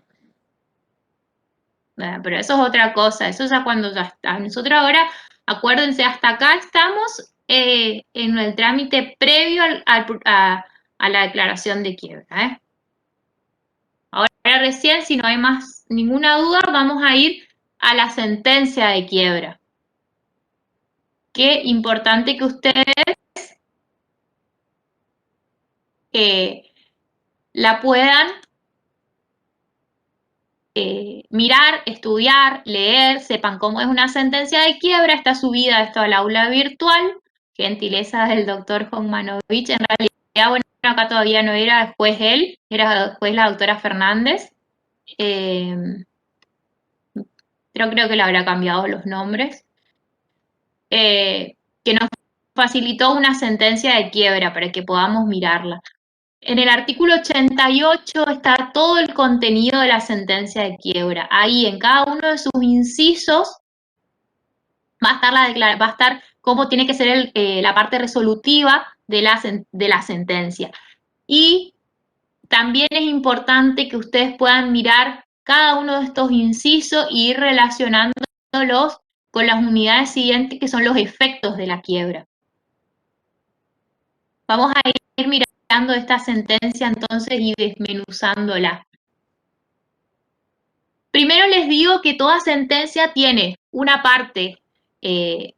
Pero eso es otra cosa, eso ya cuando ya está. Nosotros ahora, acuérdense, hasta acá estamos en el trámite previo a la declaración de quiebra. Ahora recién, si no hay más ninguna duda, vamos a ir a la sentencia de quiebra. Qué importante que ustedes la puedan mirar, estudiar, leer, sepan cómo es una sentencia de quiebra. Está subida esto al aula virtual, gentileza del doctor Jongmanovich. En realidad, bueno, acá todavía no era juez él, era juez la doctora Fernández. Creo que le habrá cambiado los nombres. Que nos facilitó una sentencia de quiebra para que podamos mirarla. En el artículo 88 está todo el contenido de la sentencia de quiebra. Ahí, en cada uno de sus incisos, va a estar cómo tiene que ser la parte resolutiva de la sentencia. Y también es importante que ustedes puedan mirar cada uno de estos incisos e ir relacionándolos con las unidades siguientes, que son los efectos de la quiebra. Vamos a ir mirando esta sentencia entonces y desmenuzándola. Primero les digo que toda sentencia tiene una parte de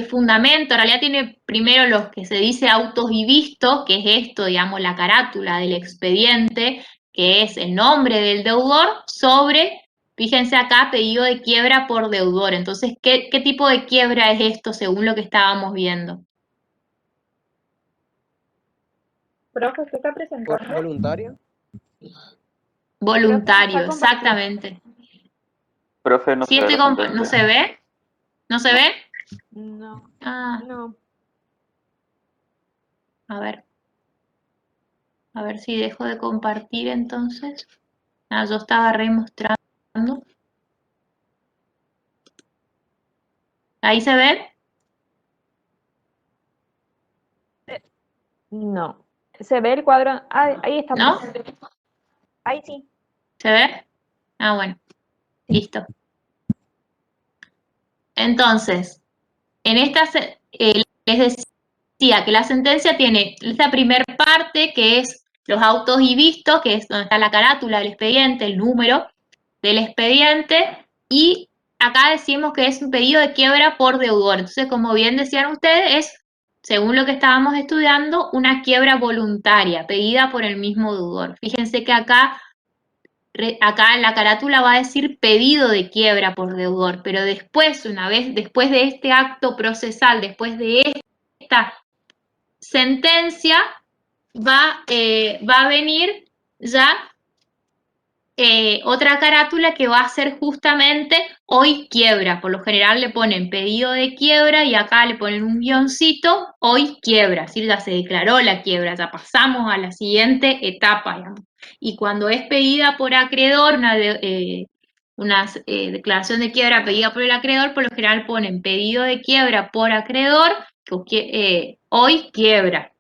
fundamento, en realidad tiene primero lo que se dice autos y vistos, que es esto, digamos, la carátula del expediente, que es el nombre del deudor, sobre, fíjense acá, pedido de quiebra por deudor. Entonces, ¿qué tipo de quiebra es esto según lo que estábamos viendo? Profe, ¿usted está presentando? ¿Voluntaria? Voluntario, Profe, está exactamente. Profe, no ¿Sí se ve la ¿No sentencia. se ve? ¿No se No. ve? No, Ah, no. a ver si dejo de compartir entonces. Ah, yo estaba remostrando. ¿Ahí se ve? No. ¿Se ve el cuadro? Ah, ahí estamos. ¿No? Ahí sí. ¿Se ve? Ah, bueno, listo. Entonces, en esta les decía que la sentencia tiene esta primera parte que es los autos y vistos, que es donde está la carátula del expediente, el número del expediente, y acá decimos que es un pedido de quiebra por deudor. Entonces, como bien decían ustedes, es, según lo que estábamos estudiando, una quiebra voluntaria, pedida por el mismo deudor. Fíjense que acá la carátula va a decir pedido de quiebra por deudor, pero después, una vez, después de este acto procesal, después de esta sentencia, va a venir ya otra carátula que va a ser justamente hoy quiebra. Por lo general le ponen pedido de quiebra y acá le ponen un guioncito, hoy quiebra. Es decir, ya se declaró la quiebra, ya pasamos a la siguiente etapa, digamos. Y cuando es pedida por acreedor, una declaración de quiebra pedida por el acreedor, por lo general ponen pedido de quiebra por acreedor, hoy quiebra.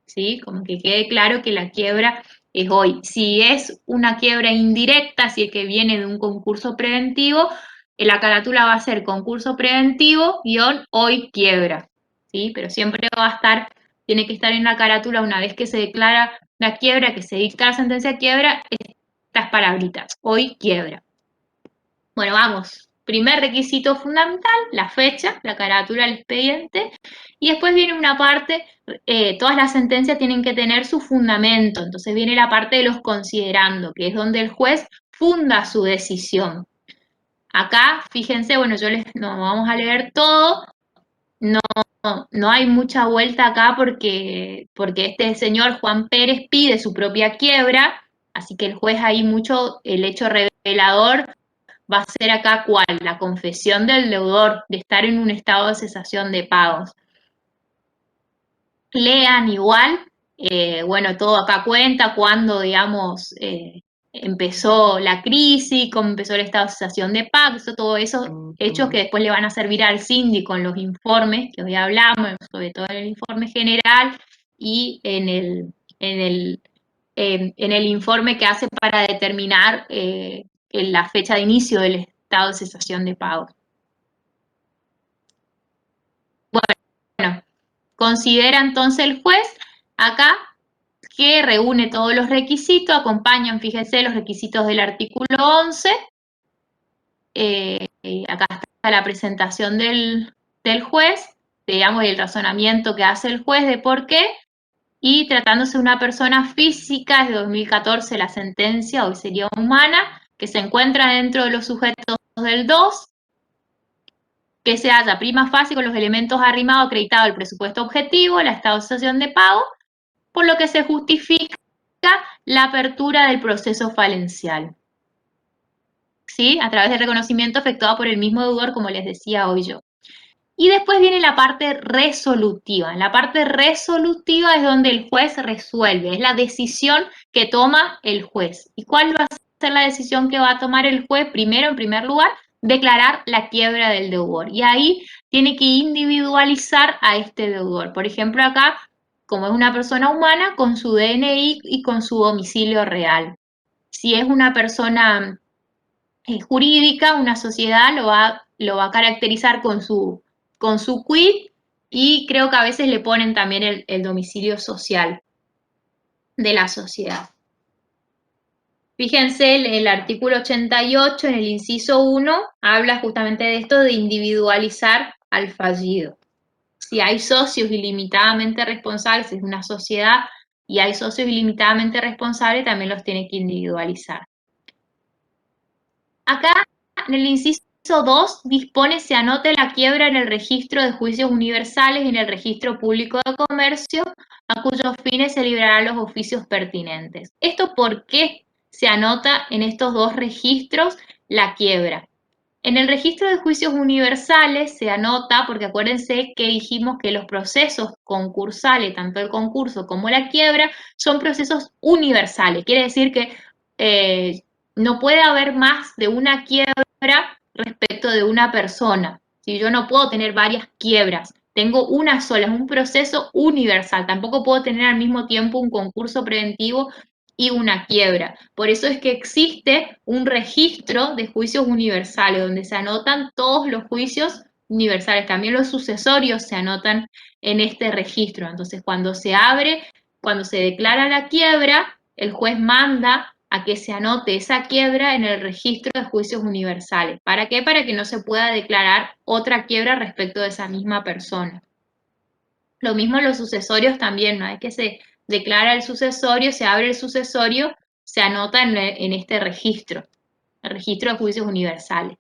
¿Sí? Como que quede claro que la quiebra es hoy. Si es una quiebra indirecta, si es que viene de un concurso preventivo, la carátula va a ser concurso preventivo hoy quiebra, ¿sí? Pero siempre va a estar, tiene que estar en la carátula una vez que se declara la quiebra, que se dicta la sentencia de quiebra, estas palabritas, hoy quiebra. Bueno, vamos. Primer requisito fundamental, la fecha, la carátula del expediente, y después viene una parte, todas las sentencias tienen que tener su fundamento, entonces viene la parte de los considerando, que es donde el juez funda su decisión. Acá, fíjense, bueno, no vamos a leer todo, no hay mucha vuelta acá porque este señor Juan Pérez pide su propia quiebra, así que el juez ahí el hecho revelador va a ser acá ¿cuál? La confesión del deudor de estar en un estado de cesación de pagos. Lean igual, bueno, todo acá cuenta cuando, digamos, empezó la crisis, cómo empezó el estado de cesación de pagos, todos esos hechos que después le van a servir al síndico en los informes que hoy hablamos, sobre todo en el informe general y en el informe que hace para determinar la fecha de inicio del estado de cesación de pagos. Bueno, considera entonces el juez acá que reúne todos los requisitos, acompañan, fíjense, los requisitos del artículo 11. Acá está la presentación del juez, digamos, y el razonamiento que hace el juez de por qué. Y tratándose de una persona física, es de 2014 la sentencia, hoy sería humana, que se encuentra dentro de los sujetos del 2, que se haya prima facie con los elementos arrimados acreditado el presupuesto objetivo, la estado de cesación de pago, por lo que se justifica la apertura del proceso falencial, ¿sí? A través del reconocimiento efectuado por el mismo deudor, como les decía hoy yo. Y después viene la parte resolutiva. En la parte resolutiva es donde el juez resuelve, es la decisión que toma el juez. ¿Y cuál va a ser la decisión que va a tomar el juez? Primero, en primer lugar, declarar la quiebra del deudor. Y ahí tiene que individualizar a este deudor. Por ejemplo, acá, como es una persona humana, con su DNI y con su domicilio real. Si es una persona jurídica, una sociedad lo va a caracterizar con su quit, y creo que a veces le ponen también el domicilio social de la sociedad. Fíjense, el artículo 88, en el inciso 1, habla justamente de esto de individualizar al fallido. Si hay socios ilimitadamente responsables, es una sociedad, y hay socios ilimitadamente responsables, también los tiene que individualizar. Acá, en el inciso 2, dispone se anote la quiebra en el registro de juicios universales y en el registro público de comercio, a cuyos fines se librarán los oficios pertinentes. ¿Esto por qué se anota en estos dos registros la quiebra? En el registro de juicios universales se anota, porque acuérdense que dijimos que los procesos concursales, tanto el concurso como la quiebra, son procesos universales. Quiere decir que no puede haber más de una quiebra respecto de una persona. ¿Sí? Yo no puedo tener varias quiebras. tengo una sola, es un proceso universal. Tampoco puedo tener al mismo tiempo un concurso preventivo y una quiebra. Por eso es que existe un registro de juicios universales, donde se anotan todos los juicios universales. También los sucesorios se anotan en este registro. Entonces, cuando se abre, cuando se declara la quiebra, el juez manda a que se anote esa quiebra en el registro de juicios universales. ¿Para qué? Para que no se pueda declarar otra quiebra respecto de esa misma persona. Lo mismo los sucesorios también, una vez que se declara el sucesorio, se abre el sucesorio, se anota en este registro, el registro de juicios universales.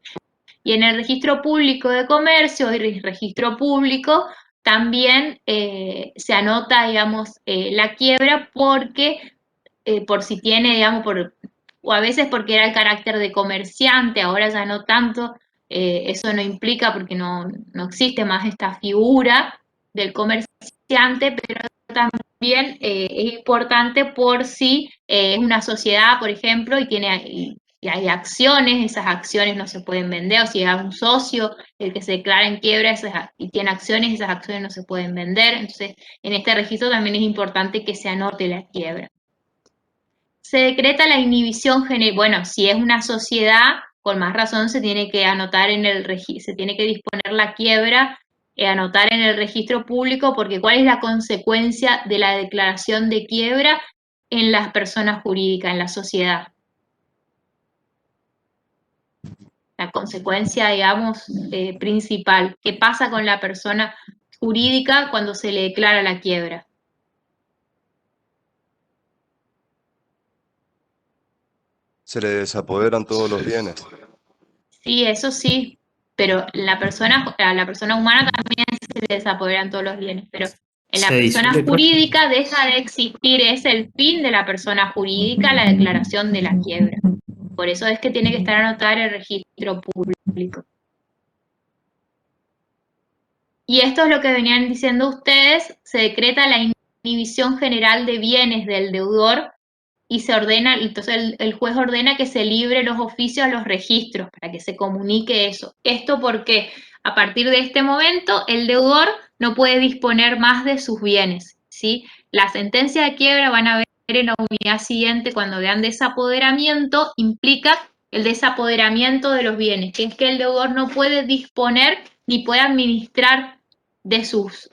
Y en el registro público de comercio y registro público también se anota, digamos, la quiebra porque, por si tiene, digamos, o a veces porque era el carácter de comerciante, ahora ya no tanto, eso no implica porque no existe más esta figura del comerciante, pero también es importante por si es una sociedad, por ejemplo, y hay acciones, esas acciones no se pueden vender, o si es un socio el que se declara en quiebra y tiene acciones, esas acciones no se pueden vender. Entonces, en este registro también es importante que se anote la quiebra. Se decreta la inhibición general. Bueno, si es una sociedad, con más razón se tiene que anotar en el registro, se tiene que disponer la quiebra, anotar en el registro público, porque ¿cuál es la consecuencia de la declaración de quiebra en las personas jurídicas, en la sociedad? La consecuencia, digamos, principal. ¿Qué pasa con la persona jurídica cuando se le declara la quiebra? Se le desapoderan todos los bienes. Sí, eso sí, pero a la persona humana también se le desapoderan todos los bienes, pero en la Se persona disuelve, profe. jurídica deja de existir, es el fin de la persona jurídica la declaración de la quiebra. Por eso es que tiene que estar anotada en el registro público. Y esto es lo que venían diciendo ustedes, se decreta la inhibición general de bienes del deudor y se ordena, entonces el juez ordena que se libre los oficios a los registros para que se comunique eso. Esto porque a partir de este momento el deudor no puede disponer más de sus bienes, ¿sí? La sentencia de quiebra van a ver en la unidad siguiente cuando vean desapoderamiento, implica el desapoderamiento de los bienes, que es que el deudor no puede disponer ni puede administrar de sus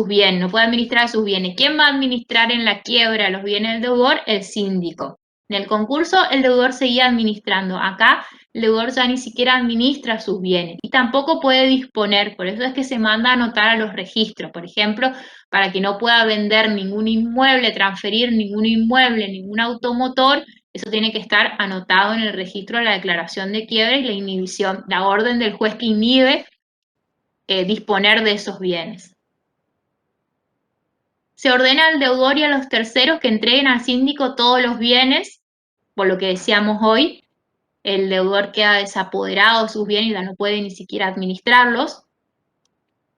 bienes, no puede administrar sus bienes. ¿Quién va a administrar en la quiebra los bienes del deudor? El síndico. En el concurso el deudor seguía administrando. Acá el deudor ya ni siquiera administra sus bienes y tampoco puede disponer. Por eso es que se manda a anotar a los registros. Por ejemplo, para que no pueda vender ningún inmueble, transferir ningún inmueble, ningún automotor, eso tiene que estar anotado en el registro de la declaración de quiebra y la inhibición, la orden del juez que inhibe disponer de esos bienes. Se ordena al deudor y a los terceros que entreguen al síndico todos los bienes, por lo que decíamos hoy, el deudor queda desapoderado de sus bienes y ya no puede ni siquiera administrarlos.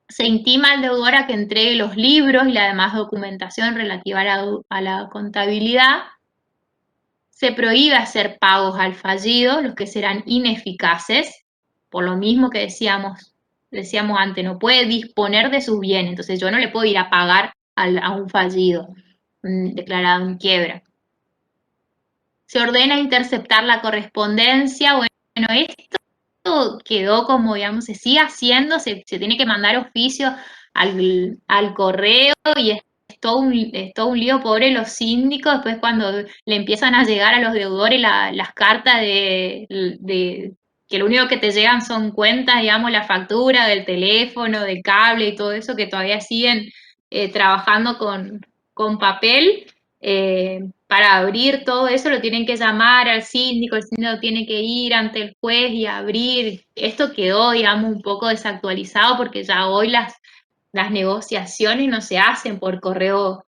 Se intima al deudor a que entregue los libros y la demás documentación relativa a la contabilidad. Se prohíbe hacer pagos al fallido, los que serán ineficaces, por lo mismo que decíamos antes, no puede disponer de sus bienes, entonces yo no le puedo ir a pagar a un fallido declarado en quiebra. Se ordena interceptar la correspondencia. Bueno, esto quedó como, digamos, se sigue haciendo, se tiene que mandar oficio al correo y es todo un lío, pobre los síndicos, después cuando le empiezan a llegar a los deudores las cartas de que lo único que te llegan son cuentas, digamos, la factura del teléfono, del cable y todo eso, que todavía siguen trabajando con papel. Para abrir todo eso lo tienen que llamar al síndico, el síndico tiene que ir ante el juez y abrir. Esto quedó, digamos, un poco desactualizado porque ya hoy las negociaciones no se hacen por correo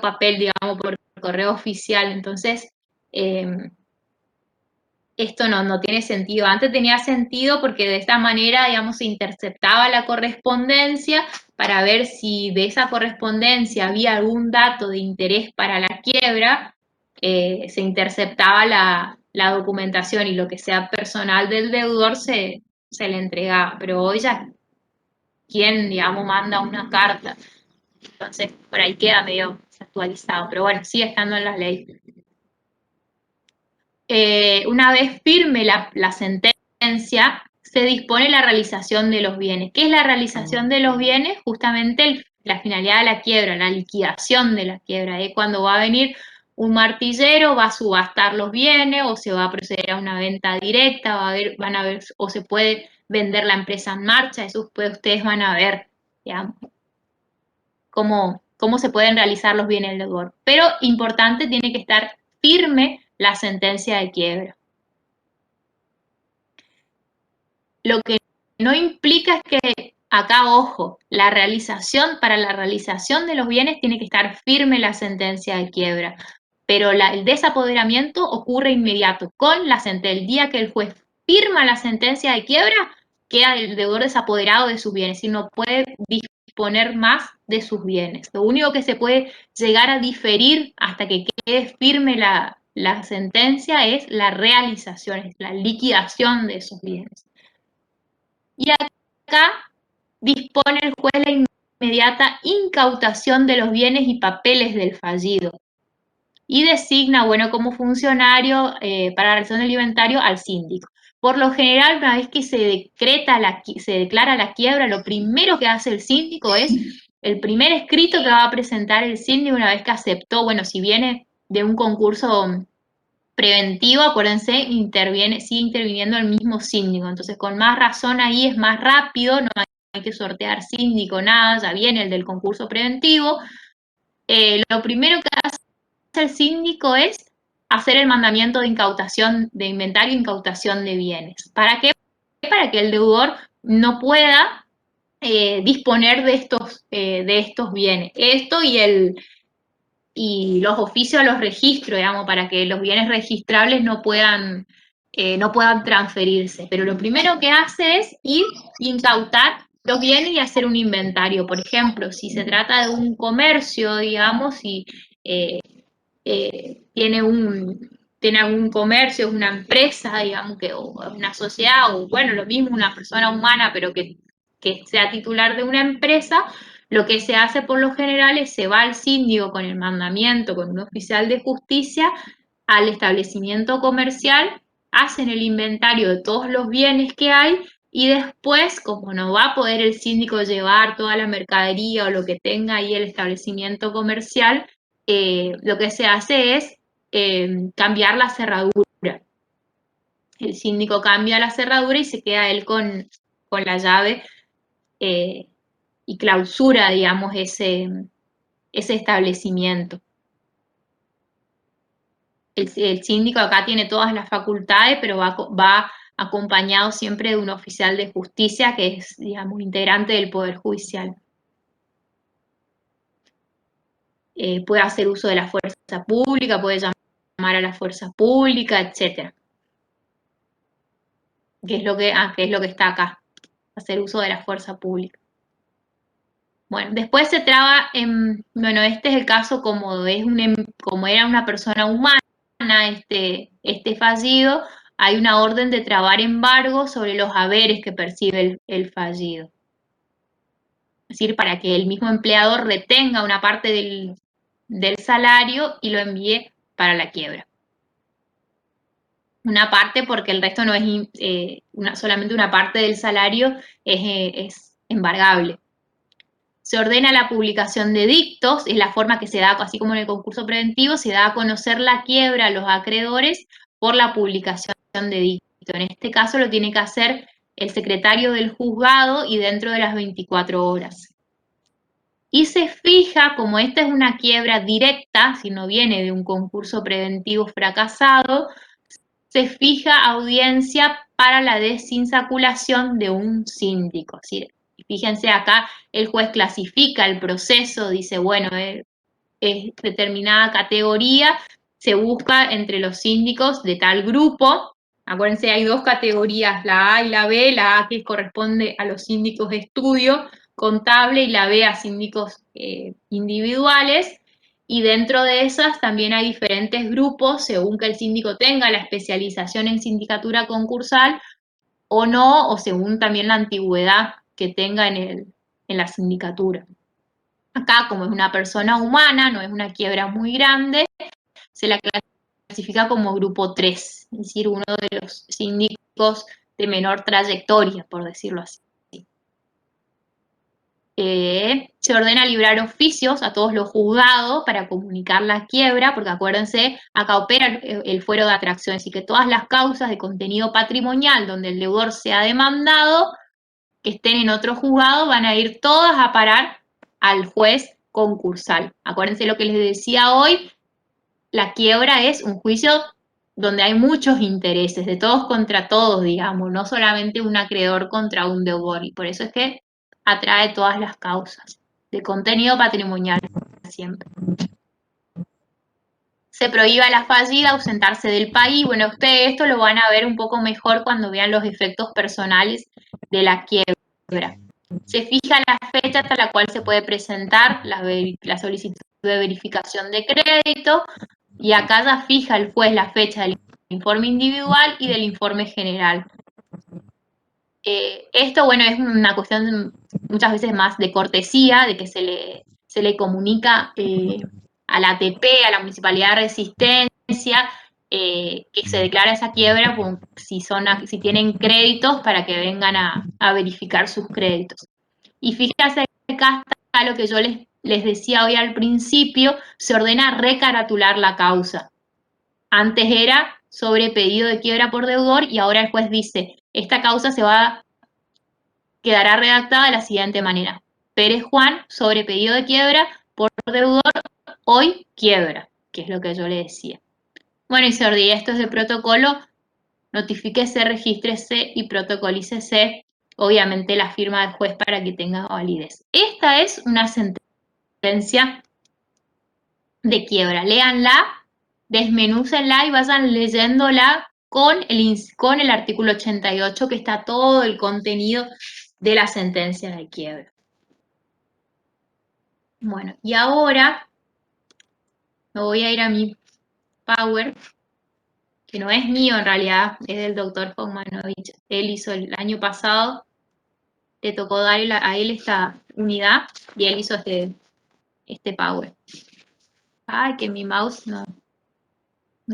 papel, digamos, por correo oficial. Entonces, esto no tiene sentido. Antes tenía sentido porque de esta manera, digamos, se interceptaba la correspondencia para ver si de esa correspondencia había algún dato de interés para la quiebra, se interceptaba la documentación y lo que sea personal del deudor se le entregaba. Pero hoy ya quién, digamos, manda una carta. Entonces, por ahí queda medio actualizado, pero bueno, sigue estando en la ley. Una vez firme la sentencia, se dispone la realización de los bienes. ¿Qué es la realización de los bienes? Justamente la finalidad de la quiebra, la liquidación de la quiebra. Cuando va a venir un martillero, va a subastar los bienes o se va a proceder a una venta directa, van a ver, o se puede vender la empresa en marcha, eso ustedes van a ver, digamos, cómo se pueden realizar los bienes del deudor. Pero importante, tiene que estar firme la sentencia de quiebra. Lo que no implica es que, acá ojo, para la realización de los bienes tiene que estar firme la sentencia de quiebra, pero el desapoderamiento ocurre inmediato con la sentencia. El día que el juez firma la sentencia de quiebra, queda el deudor desapoderado de sus bienes y no puede disponer más de sus bienes. Lo único que se puede llegar a diferir hasta que quede firme la sentencia es la realización, es la liquidación de esos bienes. Y acá dispone el juez la inmediata incautación de los bienes y papeles del fallido y designa, bueno, como funcionario para la realización del inventario al síndico. Por lo general, una vez que se declara la quiebra, lo primero que hace el síndico es el primer escrito que va a presentar el síndico una vez que aceptó, bueno, si viene de un concurso preventivo, acuérdense, sigue interviniendo el mismo síndico. Entonces, con más razón ahí es más rápido, no hay que sortear síndico, nada, ya viene el del concurso preventivo. Lo primero que hace el síndico es hacer el mandamiento de incautación de inventario e incautación de bienes. ¿Para qué? Para que el deudor no pueda disponer de estos bienes. Esto y los oficios a los registros, digamos, para que los bienes registrables no puedan transferirse. Pero lo primero que hace es ir incautar los bienes y hacer un inventario. Por ejemplo, si se trata de un comercio, digamos, si tiene algún comercio, una empresa, digamos, o una sociedad, o bueno, lo mismo, una persona humana, pero que sea titular de una empresa, lo que se hace por lo general es se va al síndico con el mandamiento, con un oficial de justicia, al establecimiento comercial, hacen el inventario de todos los bienes que hay y después, como no va a poder el síndico llevar toda la mercadería o lo que tenga ahí el establecimiento comercial, lo que se hace es cambiar la cerradura. El síndico cambia la cerradura y se queda él con la llave y clausura, digamos, ese establecimiento. El síndico acá tiene todas las facultades, pero va acompañado siempre de un oficial de justicia que es, digamos, integrante del Poder Judicial. Puede hacer uso de la fuerza pública, puede llamar a la fuerza pública, etc. ¿Qué es lo que está acá? Hacer uso de la fuerza pública. Bueno, después se traba bueno, este es el caso como era una persona humana, este fallido, hay una orden de trabar embargo sobre los haberes que percibe el fallido. Es decir, para que el mismo empleador retenga una parte del salario y lo envíe para la quiebra. Una parte porque el resto no es, solamente una parte del salario es embargable. Se ordena la publicación de dictos, es la forma que se da, así como en el concurso preventivo, se da a conocer la quiebra a los acreedores por la publicación de dictos. En este caso lo tiene que hacer el secretario del juzgado y dentro de las 24 horas. Y se fija, como esta es una quiebra directa, si no viene de un concurso preventivo fracasado, se fija audiencia para la desinsaculación de un síndico. ¿Sí? Fíjense acá, el juez clasifica el proceso, dice, bueno, es determinada categoría, se busca entre los síndicos de tal grupo. Acuérdense, hay dos categorías, la A y la B, la A que corresponde a los síndicos de estudio contable y la B a síndicos individuales. Y dentro de esas también hay diferentes grupos, según que el síndico tenga la especialización en sindicatura concursal o no, o según también la antigüedad que tenga en en la sindicatura. Acá, como es una persona humana, no es una quiebra muy grande, se la clasifica como grupo 3, es decir, uno de los síndicos de menor trayectoria, por decirlo así. Se ordena librar oficios a todos los juzgados para comunicar la quiebra, porque acuérdense, acá opera el fuero de atracción, así que todas las causas de contenido patrimonial donde el deudor sea demandado, que estén en otro juzgado, van a ir todas a parar al juez concursal. Acuérdense lo que les decía hoy, la quiebra es un juicio donde hay muchos intereses, de todos contra todos, digamos, no solamente un acreedor contra un deudor, y por eso es que atrae todas las causas de contenido patrimonial siempre. Se prohíbe a la fallida ausentarse del país. Bueno, ustedes esto lo van a ver un poco mejor cuando vean los efectos personales de la quiebra. Se fija la fecha hasta la cual se puede presentar la solicitud de verificación de crédito, y acá ya fija el juez la fecha del informe individual y del informe general. Esto, bueno, es una cuestión muchas veces más de cortesía, de que se le comunica a la ATP, a la Municipalidad de Resistencia, que se declara esa quiebra si tienen créditos para que vengan a verificar sus créditos. Y fíjense acá está lo que yo les decía hoy al principio, se ordena recaratular la causa. Antes era sobre pedido de quiebra por deudor y ahora el juez dice, esta causa quedará redactada de la siguiente manera. Pérez Juan, sobre pedido de quiebra por deudor, hoy quiebra, que es lo que yo le decía. Bueno, y se ordena, esto es de protocolo, notifíquese, regístrese y protocolícese, obviamente, la firma del juez para que tenga validez. Esta es una sentencia de quiebra. Léanla, desmenúcenla y vayan leyéndola con el artículo 88, que está todo el contenido de la sentencia de quiebra. Bueno, y ahora me voy a ir a mi Power, que no es mío en realidad, es del doctor Fogmanovich. Él hizo el año pasado, le tocó dar a él esta unidad y él hizo este Power. Ay, que mi mouse no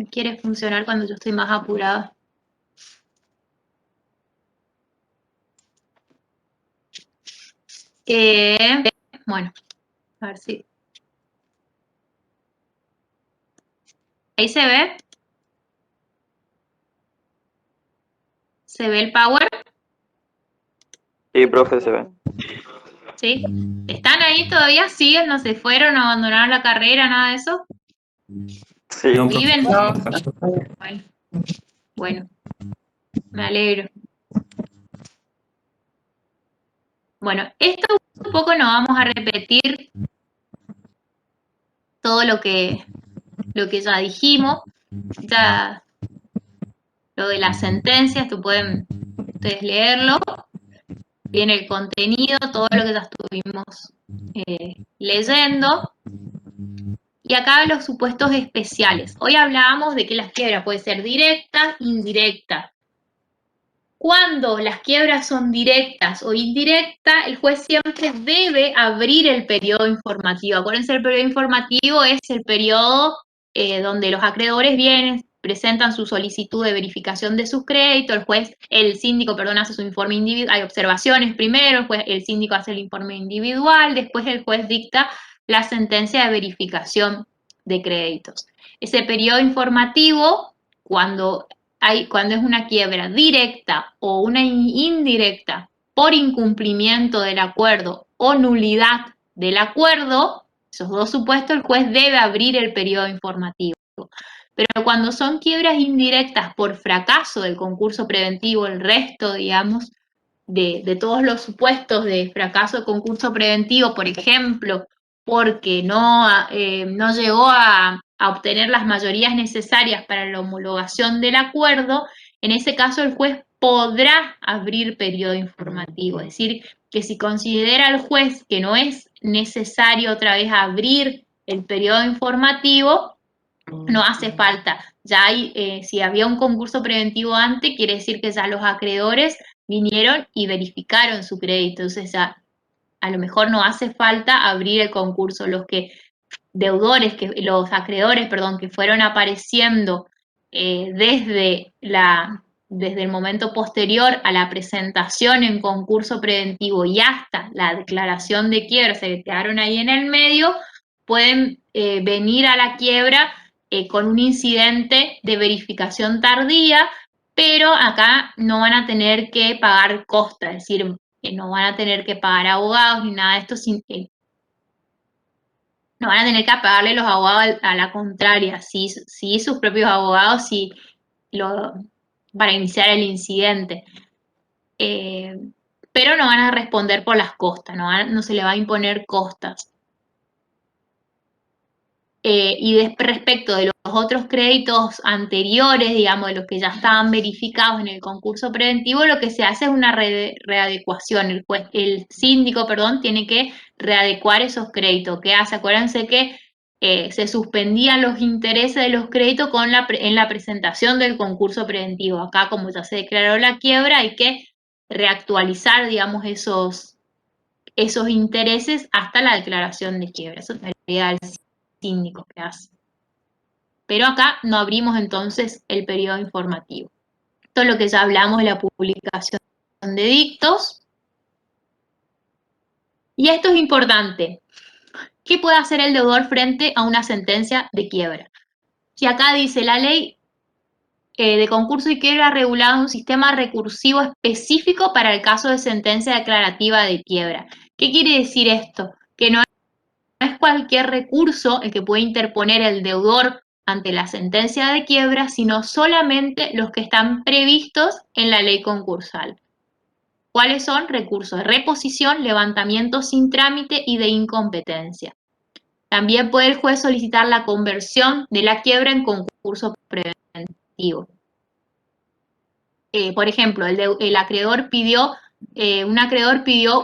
quiere funcionar cuando yo estoy más apurada. Bueno, a ver si... ¿Ahí se ve? ¿Se ve el Power? Sí, profe, se ve. ¿Sí? ¿Están ahí todavía? ¿Siguen? ¿No se fueron? ¿No abandonaron la carrera? ¿Nada de eso? Sí. No, profe. ¿Viven? No. Bueno, me alegro. Bueno, esto un poco nos vamos a repetir todo lo que ya dijimos. Ya lo de la sentencia, esto pueden ustedes leerlo. Viene el contenido, todo lo que ya estuvimos leyendo. Y acá los supuestos especiales. Hoy hablábamos de que las quiebras pueden ser directas, indirectas. Cuando las quiebras son directas o indirectas, el juez siempre debe abrir el periodo informativo. Acuérdense, el periodo informativo es el periodo donde los acreedores vienen, presentan su solicitud de verificación de sus créditos, el síndico, hace su informe individual, hay observaciones primero, el síndico hace el informe individual, después el juez dicta la sentencia de verificación de créditos. Ese periodo informativo, cuando es una quiebra directa o una indirecta por incumplimiento del acuerdo o nulidad del acuerdo, esos dos supuestos, el juez debe abrir el periodo informativo. Pero cuando son quiebras indirectas por fracaso del concurso preventivo, el resto, digamos, de todos los supuestos de fracaso de concurso preventivo, por ejemplo, porque no llegó a obtener las mayorías necesarias para la homologación del acuerdo, en ese caso el juez podrá abrir periodo informativo. Es decir, que si considera el juez que no es necesario otra vez abrir el periodo informativo, no hace falta. Ya si había un concurso preventivo antes, quiere decir que ya los acreedores vinieron y verificaron su crédito. Entonces ya a lo mejor no hace falta abrir el concurso. Los acreedores, perdón, que fueron apareciendo desde el momento posterior a la presentación en concurso preventivo y hasta la declaración de quiebra, se quedaron ahí en el medio, pueden venir a la quiebra con un incidente de verificación tardía, pero acá no van a tener que pagar costas, es decir, no van a tener que pagar abogados ni nada de esto, no van a tener que pagarle los abogados a la contraria, sí sus propios abogados para iniciar el incidente. Pero no van a responder por las costas, no se le va a imponer costas. Y respecto de los otros créditos anteriores, digamos, de los que ya estaban verificados en el concurso preventivo, lo que se hace es una readecuación. El síndico, perdón, tiene que readecuar esos créditos. ¿Qué hace? Acuérdense que se suspendían los intereses de los créditos en la presentación del concurso preventivo. Acá, como ya se declaró la quiebra, hay que reactualizar, digamos, esos intereses hasta la declaración de quiebra. Eso sería el síndico que hace. Pero acá no abrimos entonces el periodo informativo. Esto es lo que ya hablamos de la publicación de dictos. Y esto es importante. ¿Qué puede hacer el deudor frente a una sentencia de quiebra? Si acá dice la ley de concurso y quiebra regulado un sistema recursivo específico para el caso de sentencia declarativa de quiebra. ¿Qué quiere decir esto? Que no es cualquier recurso el que puede interponer el deudor ante la sentencia de quiebra, sino solamente los que están previstos en la ley concursal. ¿Cuáles son? Recursos de reposición, levantamiento sin trámite y de incompetencia. También puede el juez solicitar la conversión de la quiebra en concurso preventivo. Por ejemplo, un acreedor pidió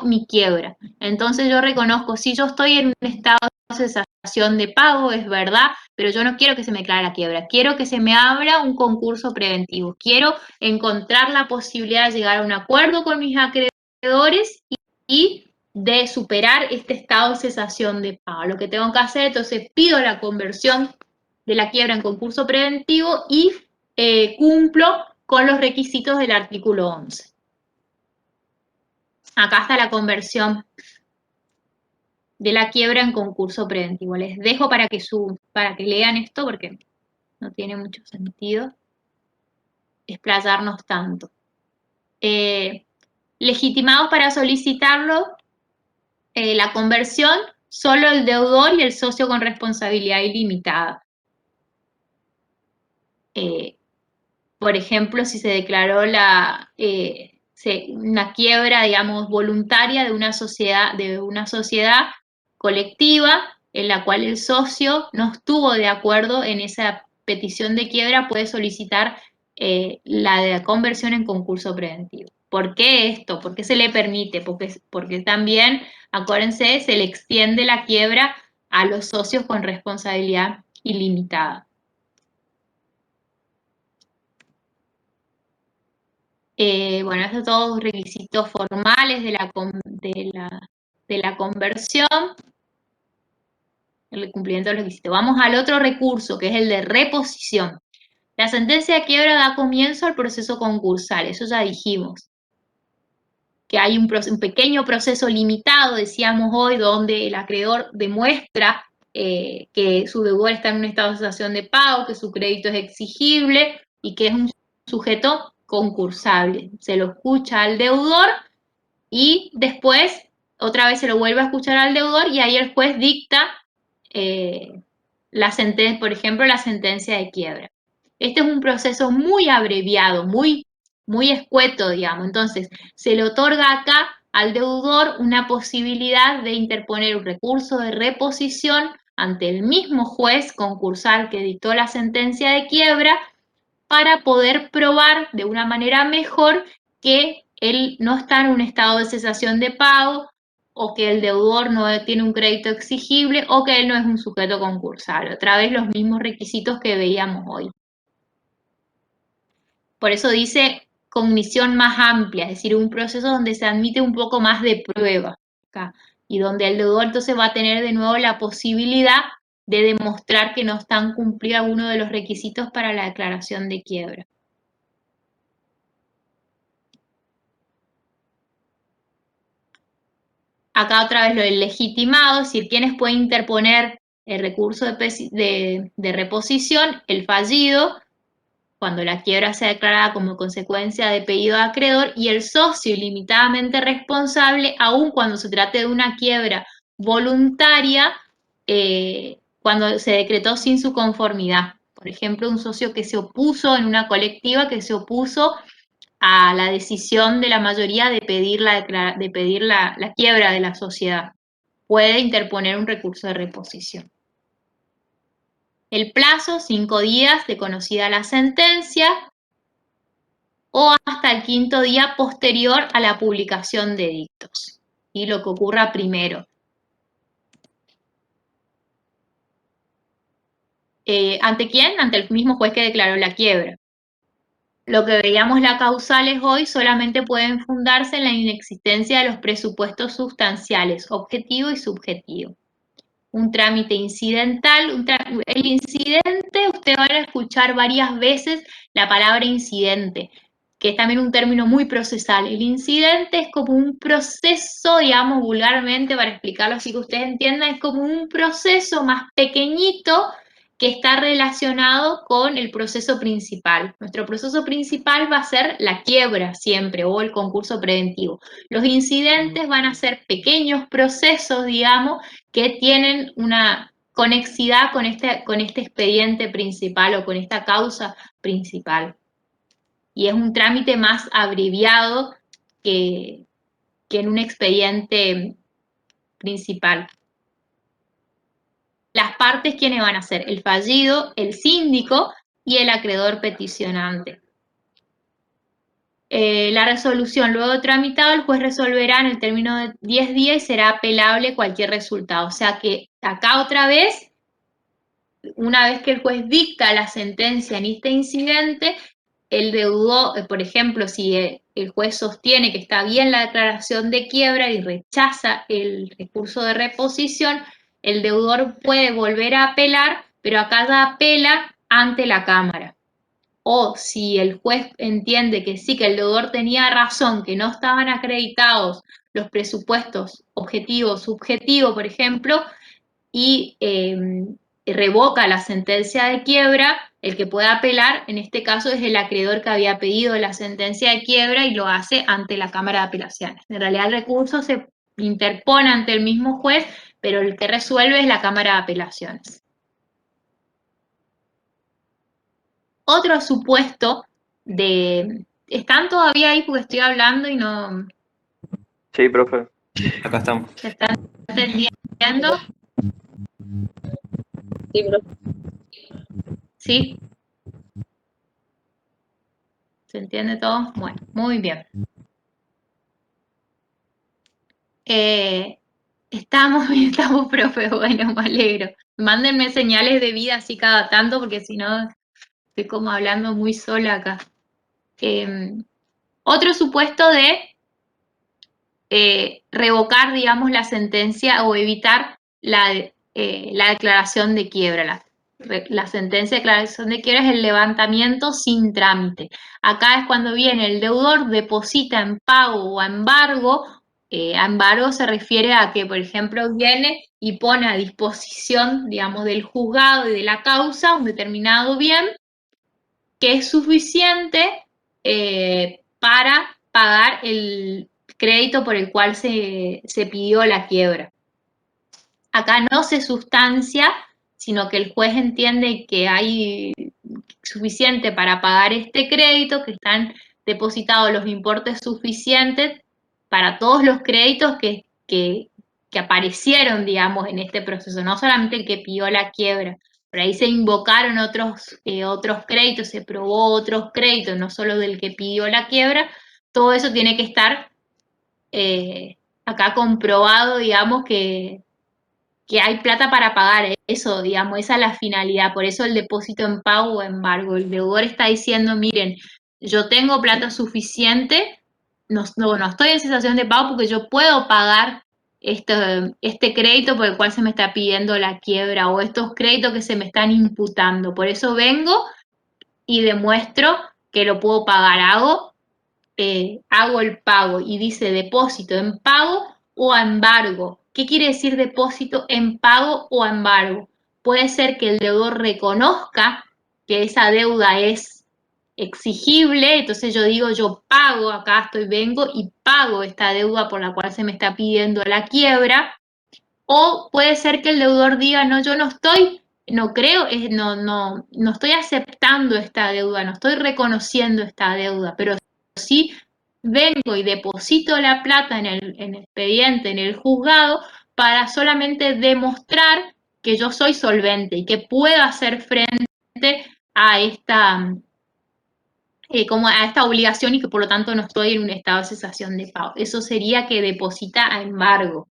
mi quiebra. Entonces yo reconozco, si yo estoy en un estado de cesación de pago, es verdad, pero yo no quiero que se me declare la quiebra. Quiero que se me abra un concurso preventivo. Quiero encontrar la posibilidad de llegar a un acuerdo con mis acreedores y de superar este estado de cesación de pago. Lo que tengo que hacer, entonces pido la conversión de la quiebra en concurso preventivo y cumplo con los requisitos del artículo 11. Acá está la conversión de la quiebra en concurso preventivo. Les dejo para que lean esto porque no tiene mucho sentido explayarnos tanto. Legitimados para solicitarlo, la conversión, solo el deudor y el socio con responsabilidad ilimitada. Por ejemplo, si se declaró una quiebra, digamos, voluntaria de una sociedad colectiva en la cual el socio no estuvo de acuerdo en esa petición de quiebra, puede solicitar la de conversión en concurso preventivo. ¿Por qué esto? ¿Por qué se le permite? Porque también, acuérdense, se le extiende la quiebra a los socios con responsabilidad ilimitada. Bueno, estos son todos requisitos formales de la conversión, el cumplimiento de los requisitos. Vamos al otro recurso, que es el de reposición. La sentencia de quiebra da comienzo al proceso concursal, eso ya dijimos. Que hay un pequeño proceso limitado, decíamos hoy, donde el acreedor demuestra que su deudor está en un estado de cesación de pago, que su crédito es exigible y que es un sujeto concursable. Se lo escucha al deudor y después otra vez se lo vuelve a escuchar al deudor y ahí el juez dicta por ejemplo, la sentencia de quiebra. Este es un proceso muy abreviado, muy escueto, digamos. Entonces, se le otorga acá al deudor una posibilidad de interponer un recurso de reposición ante el mismo juez concursal que dictó la sentencia de quiebra para poder probar de una manera mejor que él no está en un estado de cesación de pago o que el deudor no tiene un crédito exigible o que él no es un sujeto concursal. Otra vez los mismos requisitos que veíamos hoy. Por eso dice cognición más amplia, es decir, un proceso donde se admite un poco más de prueba. acá. Y donde el deudor entonces va a tener de nuevo la posibilidad de demostrar que no están cumplidos algunos de los requisitos para la declaración de quiebra. Acá otra vez lo del legitimado, es decir, quienes pueden interponer el recurso de reposición, el fallido, cuando la quiebra sea declarada como consecuencia de pedido de acreedor, y el socio ilimitadamente responsable, aun cuando se trate de una quiebra voluntaria, cuando se decretó sin su conformidad. Por ejemplo, un socio que se opuso en una colectiva, que se opuso a la decisión de la mayoría de pedir la quiebra de la sociedad. Puede interponer un recurso de reposición. El plazo, 5 días de conocida la sentencia, o hasta el 5.º día posterior a la publicación de edictos, y lo que ocurra primero. ¿Ante quién? Ante el mismo juez que declaró la quiebra. Lo que veíamos las causales hoy solamente pueden fundarse en la inexistencia de los presupuestos sustanciales, objetivo y subjetivo. Un trámite incidental, el incidente, usted va a escuchar varias veces la palabra incidente, que es también un término muy procesal. El incidente es como un proceso, digamos vulgarmente, para explicarlo así que ustedes entiendan, es como un proceso más pequeñito que está relacionado con el proceso principal. Nuestro proceso principal va a ser la quiebra siempre, o el concurso preventivo. Los incidentes van a ser pequeños procesos, digamos, que tienen una conexidad con este expediente principal o con esta causa principal. Y es un trámite más abreviado que en un expediente principal. Las partes, ¿quiénes van a ser? El fallido, el síndico y el acreedor peticionante. La resolución, luego tramitado, el juez resolverá en el término de 10 días y será apelable cualquier resultado. O sea que acá otra vez, una vez que el juez dicta la sentencia en este incidente, el deudor, por ejemplo, si el juez sostiene que está bien la declaración de quiebra y rechaza el recurso de reposición, el deudor puede volver a apelar, pero acá ya apela ante la Cámara. O si el juez entiende que sí, que el deudor tenía razón, que no estaban acreditados los presupuestos objetivos, subjetivos, por ejemplo, y revoca la sentencia de quiebra, el que puede apelar, en este caso, es el acreedor que había pedido la sentencia de quiebra y lo hace ante la Cámara de Apelaciones. En realidad el recurso se interpone ante el mismo juez, pero el que resuelve es la Cámara de Apelaciones. Otro supuesto de... ¿Están todavía ahí porque estoy hablando y no... Sí, profe. Acá estamos. ¿Se están entendiendo? Sí, profe. ¿Sí? ¿Se entiende todo? Bueno, muy bien. Estamos, profe, bueno, me alegro. Mándenme señales de vida así cada tanto, porque si no, estoy como hablando muy sola acá. Otro supuesto de revocar, digamos, la sentencia o evitar la declaración de quiebra. La sentencia de declaración de quiebra es el levantamiento sin trámite. Acá es cuando viene el deudor, deposita en pago o a embargo. A embargo se refiere a que, por ejemplo, viene y pone a disposición, digamos, del juzgado y de la causa un determinado bien que es suficiente para pagar el crédito por el cual se pidió la quiebra. Acá no se sustancia, sino que el juez entiende que hay suficiente para pagar este crédito, que están depositados los importes suficientes para todos los créditos que aparecieron, digamos, en este proceso, no solamente el que pidió la quiebra. Por ahí se invocaron otros créditos, se probó otros créditos, no solo del que pidió la quiebra. Todo eso tiene que estar acá comprobado, digamos, que hay plata para pagar eso, digamos, esa es la finalidad. Por eso el depósito en pago o embargo. El deudor está diciendo, miren, yo tengo plata suficiente, no estoy en cesación de pago porque yo puedo pagar este crédito por el cual se me está pidiendo la quiebra o estos créditos que se me están imputando. Por eso vengo y demuestro que lo puedo pagar. Hago el pago y dice depósito en pago o a embargo. ¿Qué quiere decir depósito en pago o a embargo? Puede ser que el deudor reconozca que esa deuda es exigible, entonces yo digo, yo pago, acá vengo y pago esta deuda por la cual se me está pidiendo la quiebra, o puede ser que el deudor diga, no, yo no estoy, no creo, no estoy aceptando esta deuda, no estoy reconociendo esta deuda, pero sí vengo y deposito la plata en el expediente, en el juzgado, para solamente demostrar que yo soy solvente y que puedo hacer frente a como a esta obligación y que por lo tanto no estoy en un estado de cesación de pago. Eso sería que deposita a embargo.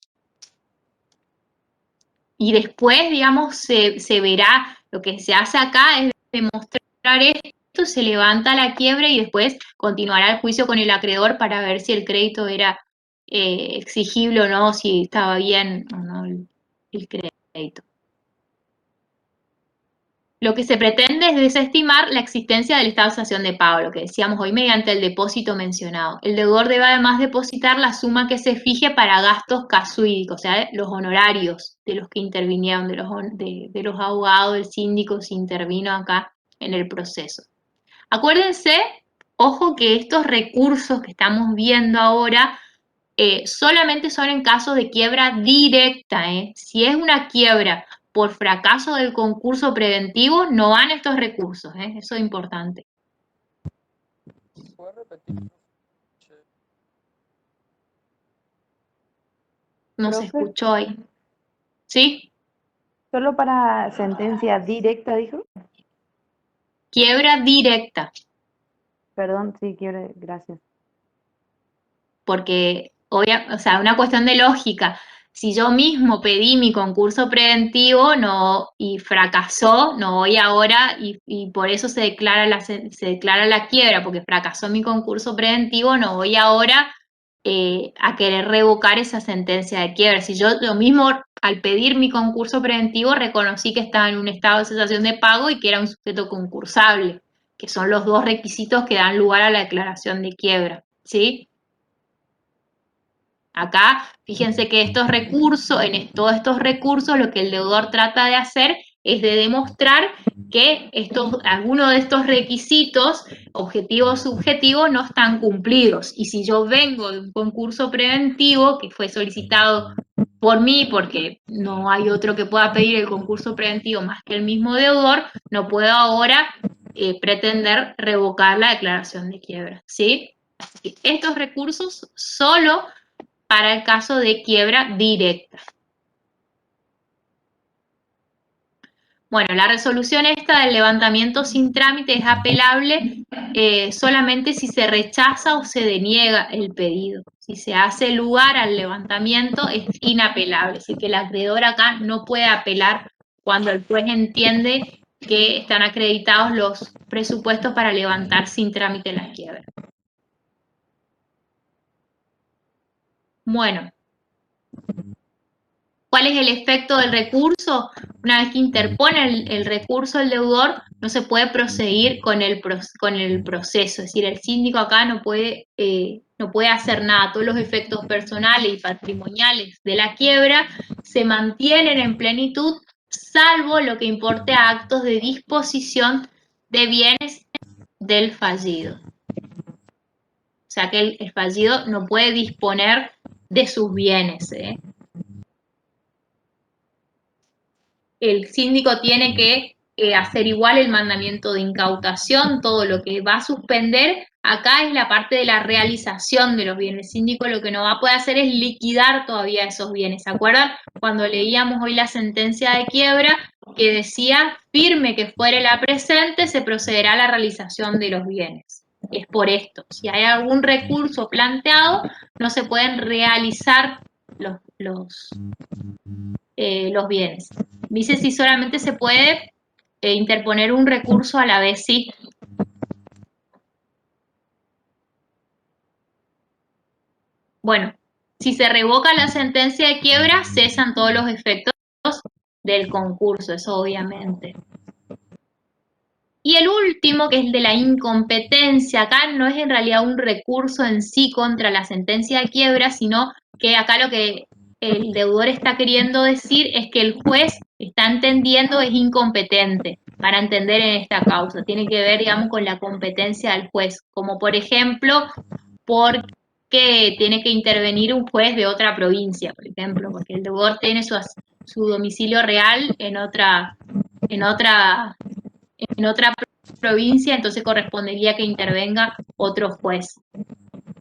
Y después, digamos, se verá, lo que se hace acá es demostrar esto, se levanta la quiebra y después continuará el juicio con el acreedor para ver si el crédito era exigible o no, si estaba bien o no el crédito. Lo que se pretende es desestimar la existencia del estado de cesación de pago, lo que decíamos hoy, mediante el depósito mencionado. El deudor debe además depositar la suma que se fije para gastos casuídicos, o sea, los honorarios de los que intervinieron, de los abogados, del síndico, si intervino acá en el proceso. Acuérdense, ojo, que estos recursos que estamos viendo ahora solamente son en caso de quiebra directa. Si es una quiebra por fracaso del concurso preventivo, no van estos recursos. Eso es importante. ¿Puedes repetir? No se Profe, escuchó ahí. ¿Sí? solo para sentencia directa, dijo. Quiebra directa. Perdón, sí, quiero, gracias. Porque, o sea, una cuestión de lógica. Si yo mismo pedí mi concurso preventivo y fracasó, no voy ahora y por eso se declara la quiebra, porque fracasó mi concurso preventivo, no voy ahora a querer revocar esa sentencia de quiebra. Si yo mismo al pedir mi concurso preventivo reconocí que estaba en un estado de cesación de pago y que era un sujeto concursable, que son los dos requisitos que dan lugar a la declaración de quiebra, ¿sí? Acá, fíjense que estos recursos, todos estos recursos, lo que el deudor trata de hacer es de demostrar que algunos de estos requisitos, objetivo o subjetivo, no están cumplidos. Y si yo vengo de un concurso preventivo que fue solicitado por mí, porque no hay otro que pueda pedir el concurso preventivo más que el mismo deudor, no puedo ahora pretender revocar la declaración de quiebra, ¿sí? Así que estos recursos solo para el caso de quiebra directa. Bueno, la resolución esta del levantamiento sin trámite es apelable solamente si se rechaza o se deniega el pedido. Si se hace lugar al levantamiento es inapelable, así que el acreedor acá no puede apelar cuando el juez entiende que están acreditados los presupuestos para levantar sin trámite la quiebra. Bueno. ¿Cuál es el efecto del recurso? Una vez que interpone el recurso el deudor, no se puede proseguir con el proceso. Es decir, el síndico acá no puede hacer nada. Todos los efectos personales y patrimoniales de la quiebra se mantienen en plenitud, salvo lo que importe a actos de disposición de bienes del fallido. O sea que el fallido no puede disponer de sus bienes, El síndico tiene que hacer igual el mandamiento de incautación, todo lo que va a suspender acá es la parte de la realización de los bienes. El síndico lo que no va a poder hacer es liquidar todavía esos bienes. ¿Se acuerdan? Cuando leíamos hoy la sentencia de quiebra que decía, firme que fuere la presente, se procederá a la realización de los bienes. Es por esto. Si hay algún recurso planteado, no se pueden realizar los bienes. Dice si solamente se puede interponer un recurso a la vez, sí. Bueno, Si se revoca la sentencia de quiebra, cesan todos los efectos del concurso, eso obviamente. Y el último, que es el de la incompetencia, acá no es en realidad un recurso en sí contra la sentencia de quiebra, sino que acá lo que el deudor está queriendo decir es que el juez está entendiendo es incompetente para entender en esta causa. Tiene que ver, digamos, con la competencia del juez, como por ejemplo, porque tiene que intervenir un juez de otra provincia, por ejemplo, porque el deudor tiene su domicilio real en otra provincia, entonces correspondería que intervenga otro juez.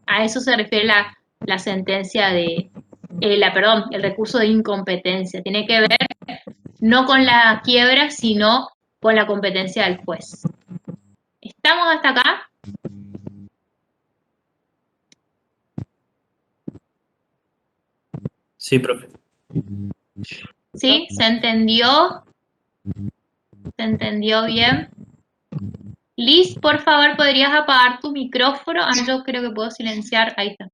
A eso se refiere la sentencia de, el recurso de incompetencia. Tiene que ver no con la quiebra, sino con la competencia del juez. ¿Estamos hasta acá? Sí, profe. ¿Sí? ¿Se entendió? ¿Se entendió bien? Liz, por favor, ¿podrías apagar tu micrófono? Ah, yo creo que puedo silenciar. Ahí está.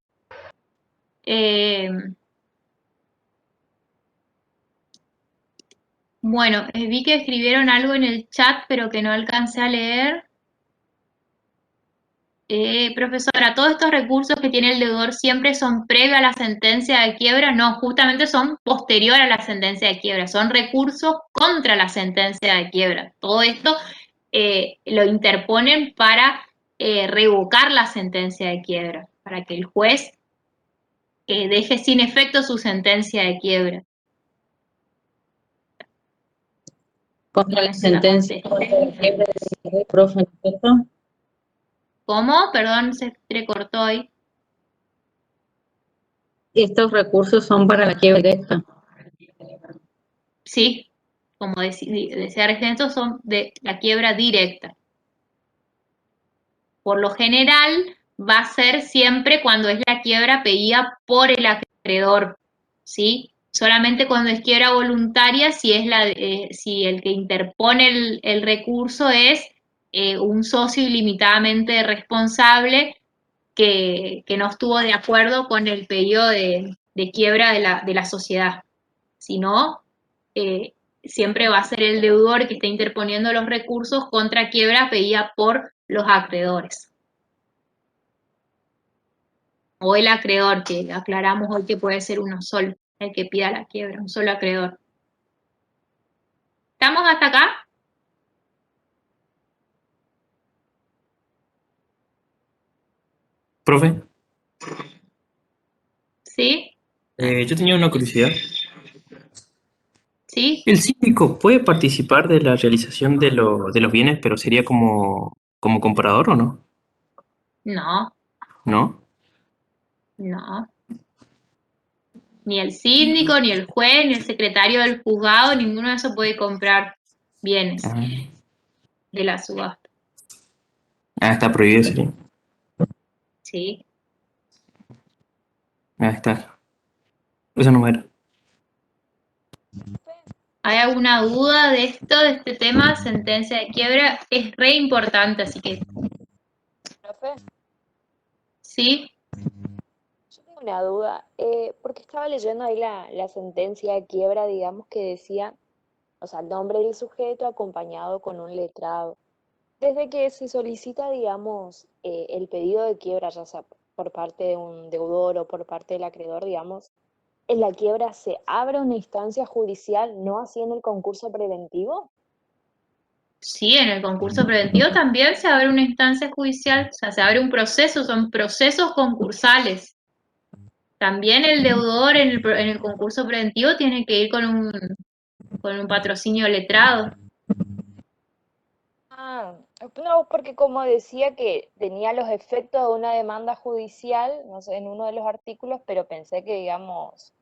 Bueno, vi que escribieron algo en el chat, pero que no alcancé a leer. Profesora, ¿todos estos recursos que tiene el deudor siempre son previos a la sentencia de quiebra? No, justamente son posterior a la sentencia de quiebra, son recursos contra la sentencia de quiebra. Todo esto lo interponen para revocar la sentencia de quiebra, para que el juez deje sin efecto su sentencia de quiebra. Contra la sentencia de quiebra del profe, ¿no es cierto? ¿Cómo? Perdón, se entrecortó ahí. Estos recursos son para la quiebra directa. Sí, como decía Regento, son de la quiebra directa. Por lo general, va a ser siempre cuando es la quiebra pedida por el acreedor, ¿sí? Solamente cuando es quiebra voluntaria, si el que interpone el recurso es un socio ilimitadamente responsable que no estuvo de acuerdo con el pedido de quiebra de la sociedad. Si no, siempre va a ser el deudor que está interponiendo los recursos contra quiebra pedida por los acreedores. O el acreedor, que aclaramos hoy que puede ser uno solo, el que pida la quiebra, un solo acreedor. ¿Estamos hasta acá? Profe, ¿Sí? yo tenía una curiosidad. ¿Sí? ¿El síndico puede participar de la realización de los bienes, pero sería como comprador o no? No, ¿No? no. Ni el síndico, ni el juez, ni el secretario del juzgado, ninguno de esos puede comprar bienes Ah, de la subasta. está prohibido, sería. ¿Sí? Está. Eso no era. ¿Hay alguna duda de esto, de este tema? Sentencia de quiebra es re importante, así que Profe, sí. yo tengo una duda, porque estaba leyendo ahí la sentencia de quiebra, digamos, que decía, o sea, el nombre del sujeto acompañado con un letrado. Desde que se solicita, digamos, el pedido de quiebra, ya sea por parte de un deudor o por parte del acreedor, digamos, en la quiebra se abre una instancia judicial, no así en el concurso preventivo. Sí, en el concurso preventivo también se abre una instancia judicial, o sea, se abre un proceso, son procesos concursales. También el deudor en el concurso preventivo tiene que ir con un patrocinio letrado. Ah, no, porque como decía que tenía los efectos de una demanda judicial, no sé, en uno de los artículos, pero pensé que, digamos,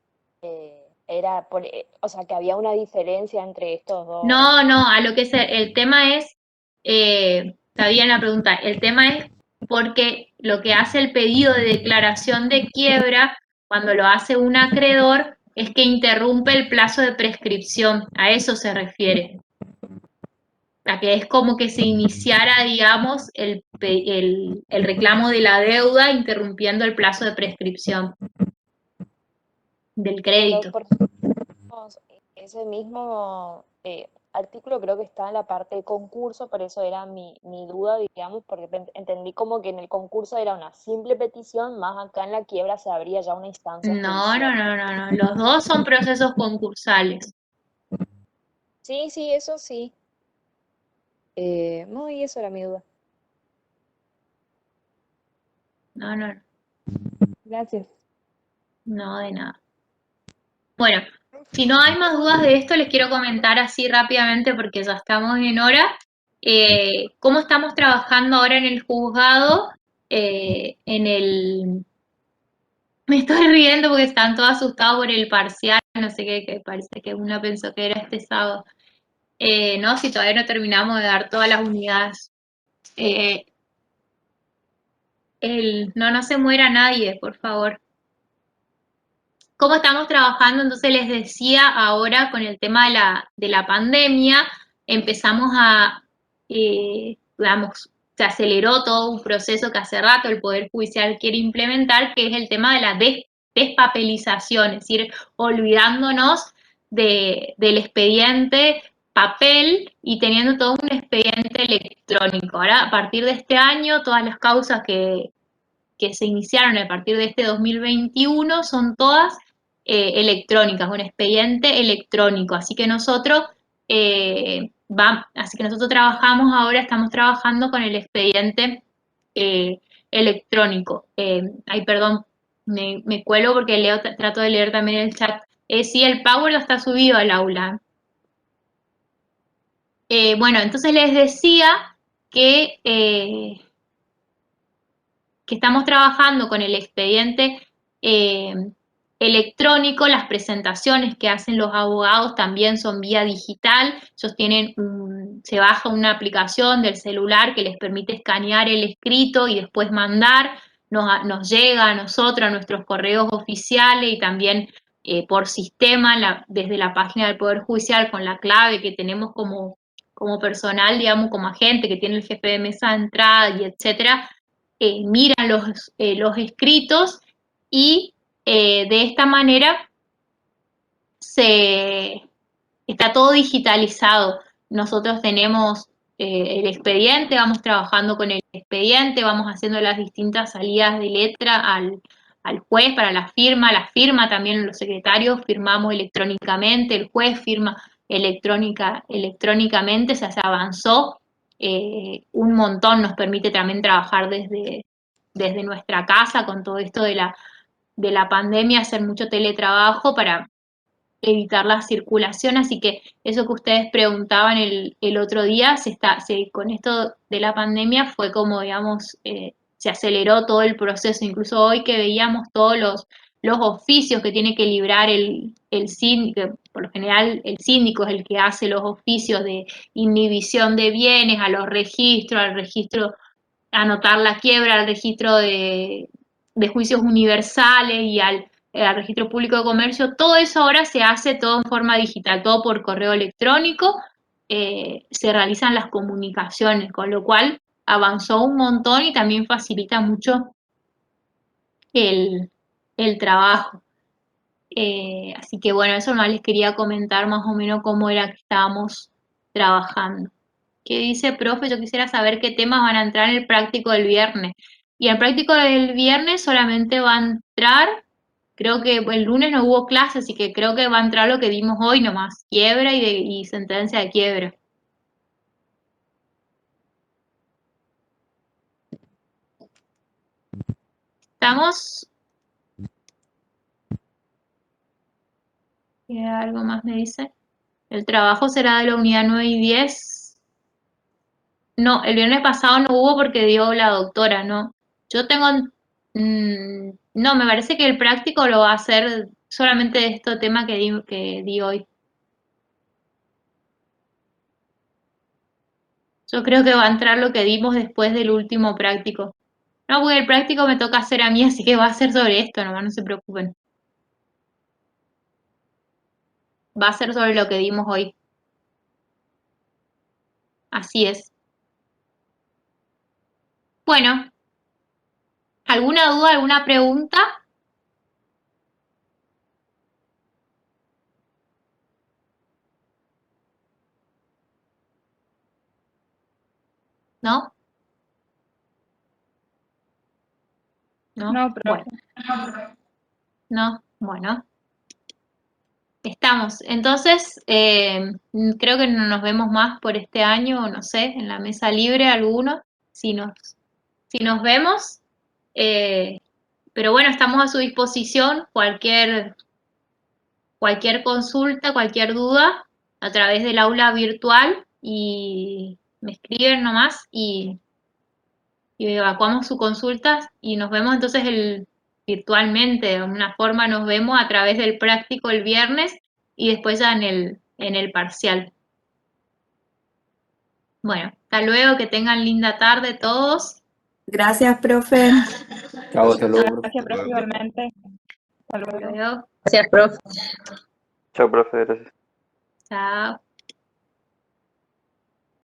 era o sea, que había una diferencia entre estos dos. No, a lo que el tema es, está bien la pregunta, el tema es porque lo que hace el pedido de declaración de quiebra, cuando lo hace un acreedor, es que interrumpe el plazo de prescripción, a eso se refiere. A que es como que se iniciara, digamos, el reclamo de la deuda interrumpiendo el plazo de prescripción. del Pero, crédito. por ejemplo, ese mismo artículo creo que está en la parte de concurso, por eso era mi duda, digamos, porque entendí como que en el concurso era una simple petición, más acá en la quiebra se abría ya una instancia No, no, judicial. no, no, no. Los dos son procesos concursales. Sí, sí, eso sí. No, y eso era mi duda. No, no, Gracias. no, de nada. Bueno, si no hay más dudas de esto, les quiero comentar así rápidamente porque ya estamos en hora. Cómo estamos trabajando ahora en el juzgado, en el... Me estoy riendo porque están todos asustados por el parcial, no sé qué, que parece que una pensó que era este sábado. No, si todavía no terminamos de dar todas las unidades. Eh, no se muera nadie, por favor. ¿Cómo estamos trabajando? Entonces les decía ahora con el tema de la pandemia, empezamos digamos, se aceleró todo un proceso que hace rato el Poder Judicial quiere implementar, que es el tema de la despapelización, es decir, olvidándonos del expediente papel y teniendo todo un expediente electrónico. Ahora, a partir de este año, todas las causas que se iniciaron a partir de este 2021 son todas electrónicas, un expediente electrónico. Así que nosotros trabajamos ahora, estamos trabajando con el expediente electrónico. Ay, perdón, me cuelo porque trato de leer también el chat. Sí, el Power está subido al aula. Bueno, entonces les decía que estamos trabajando con el expediente eh, electrónico, las presentaciones que hacen los abogados también son vía digital, ellos se baja una aplicación del celular que les permite escanear el escrito y después mandar, nos llega a nosotros, a nuestros correos oficiales y también por sistema desde la página del Poder Judicial con la clave que tenemos como personal, digamos, como agente que tiene el jefe de mesa de entrada y etcétera, miran los escritos y de esta manera está todo digitalizado. Nosotros tenemos el expediente, vamos trabajando con el expediente, vamos haciendo las distintas salidas de letra al juez para la firma también los secretarios firmamos electrónicamente, el juez firma electrónicamente, o sea, se avanzó un montón, nos permite también trabajar desde nuestra casa con todo esto de la pandemia, hacer mucho teletrabajo para evitar la circulación, así que eso que ustedes preguntaban el otro día, con esto de la pandemia fue como, digamos, se aceleró todo el proceso, incluso hoy que veíamos todos los oficios que tiene que librar el síndico, por lo general el síndico es el que hace los oficios de inhibición de bienes, a los registros, al registro, anotar la quiebra, al registro de juicios universales y al registro público de comercio, todo eso ahora se hace todo en forma digital, todo por correo electrónico, se realizan las comunicaciones, con lo cual avanzó un montón y también facilita mucho el trabajo. Así que bueno, eso más les quería comentar más o menos cómo era que estábamos trabajando. ¿Qué dice, profe? Yo quisiera saber qué temas van a entrar en el práctico del viernes. Y el práctico del viernes solamente va a entrar, creo que el lunes no hubo clase, así que creo que va a entrar lo que vimos hoy nomás, quiebra y sentencia de quiebra. ¿Estamos? ¿Algo más me dice? El trabajo será de la unidad 9 y 10. No, el viernes pasado no hubo porque dio la doctora, ¿no? Yo tengo, no, me parece que el práctico lo va a hacer solamente de este tema que di hoy. Yo creo que va a entrar lo que dimos después del último práctico. No, porque el práctico me toca hacer a mí, así que va a ser sobre esto, nomás no se preocupen. Va a ser sobre lo que dimos hoy. Así es. Bueno, ¿alguna duda, alguna pregunta? ¿No? ¿No? No, profe. Bueno, no, bueno. Estamos. Entonces, creo que no nos vemos más por este año, no sé, en la mesa libre alguno, si nos vemos. Pero bueno, estamos a su disposición, cualquier consulta, cualquier duda, a través del aula virtual, y me escriben nomás y evacuamos su consulta y nos vemos entonces virtualmente, de alguna forma nos vemos a través del práctico el viernes y después ya en el parcial. Bueno, hasta luego, que tengan linda tarde todos. Gracias, profe. Chao, hasta luego, profe. Gracias, profe, igualmente. Hasta luego. Hasta luego. Gracias, profe. Chao, profe, gracias. Chao.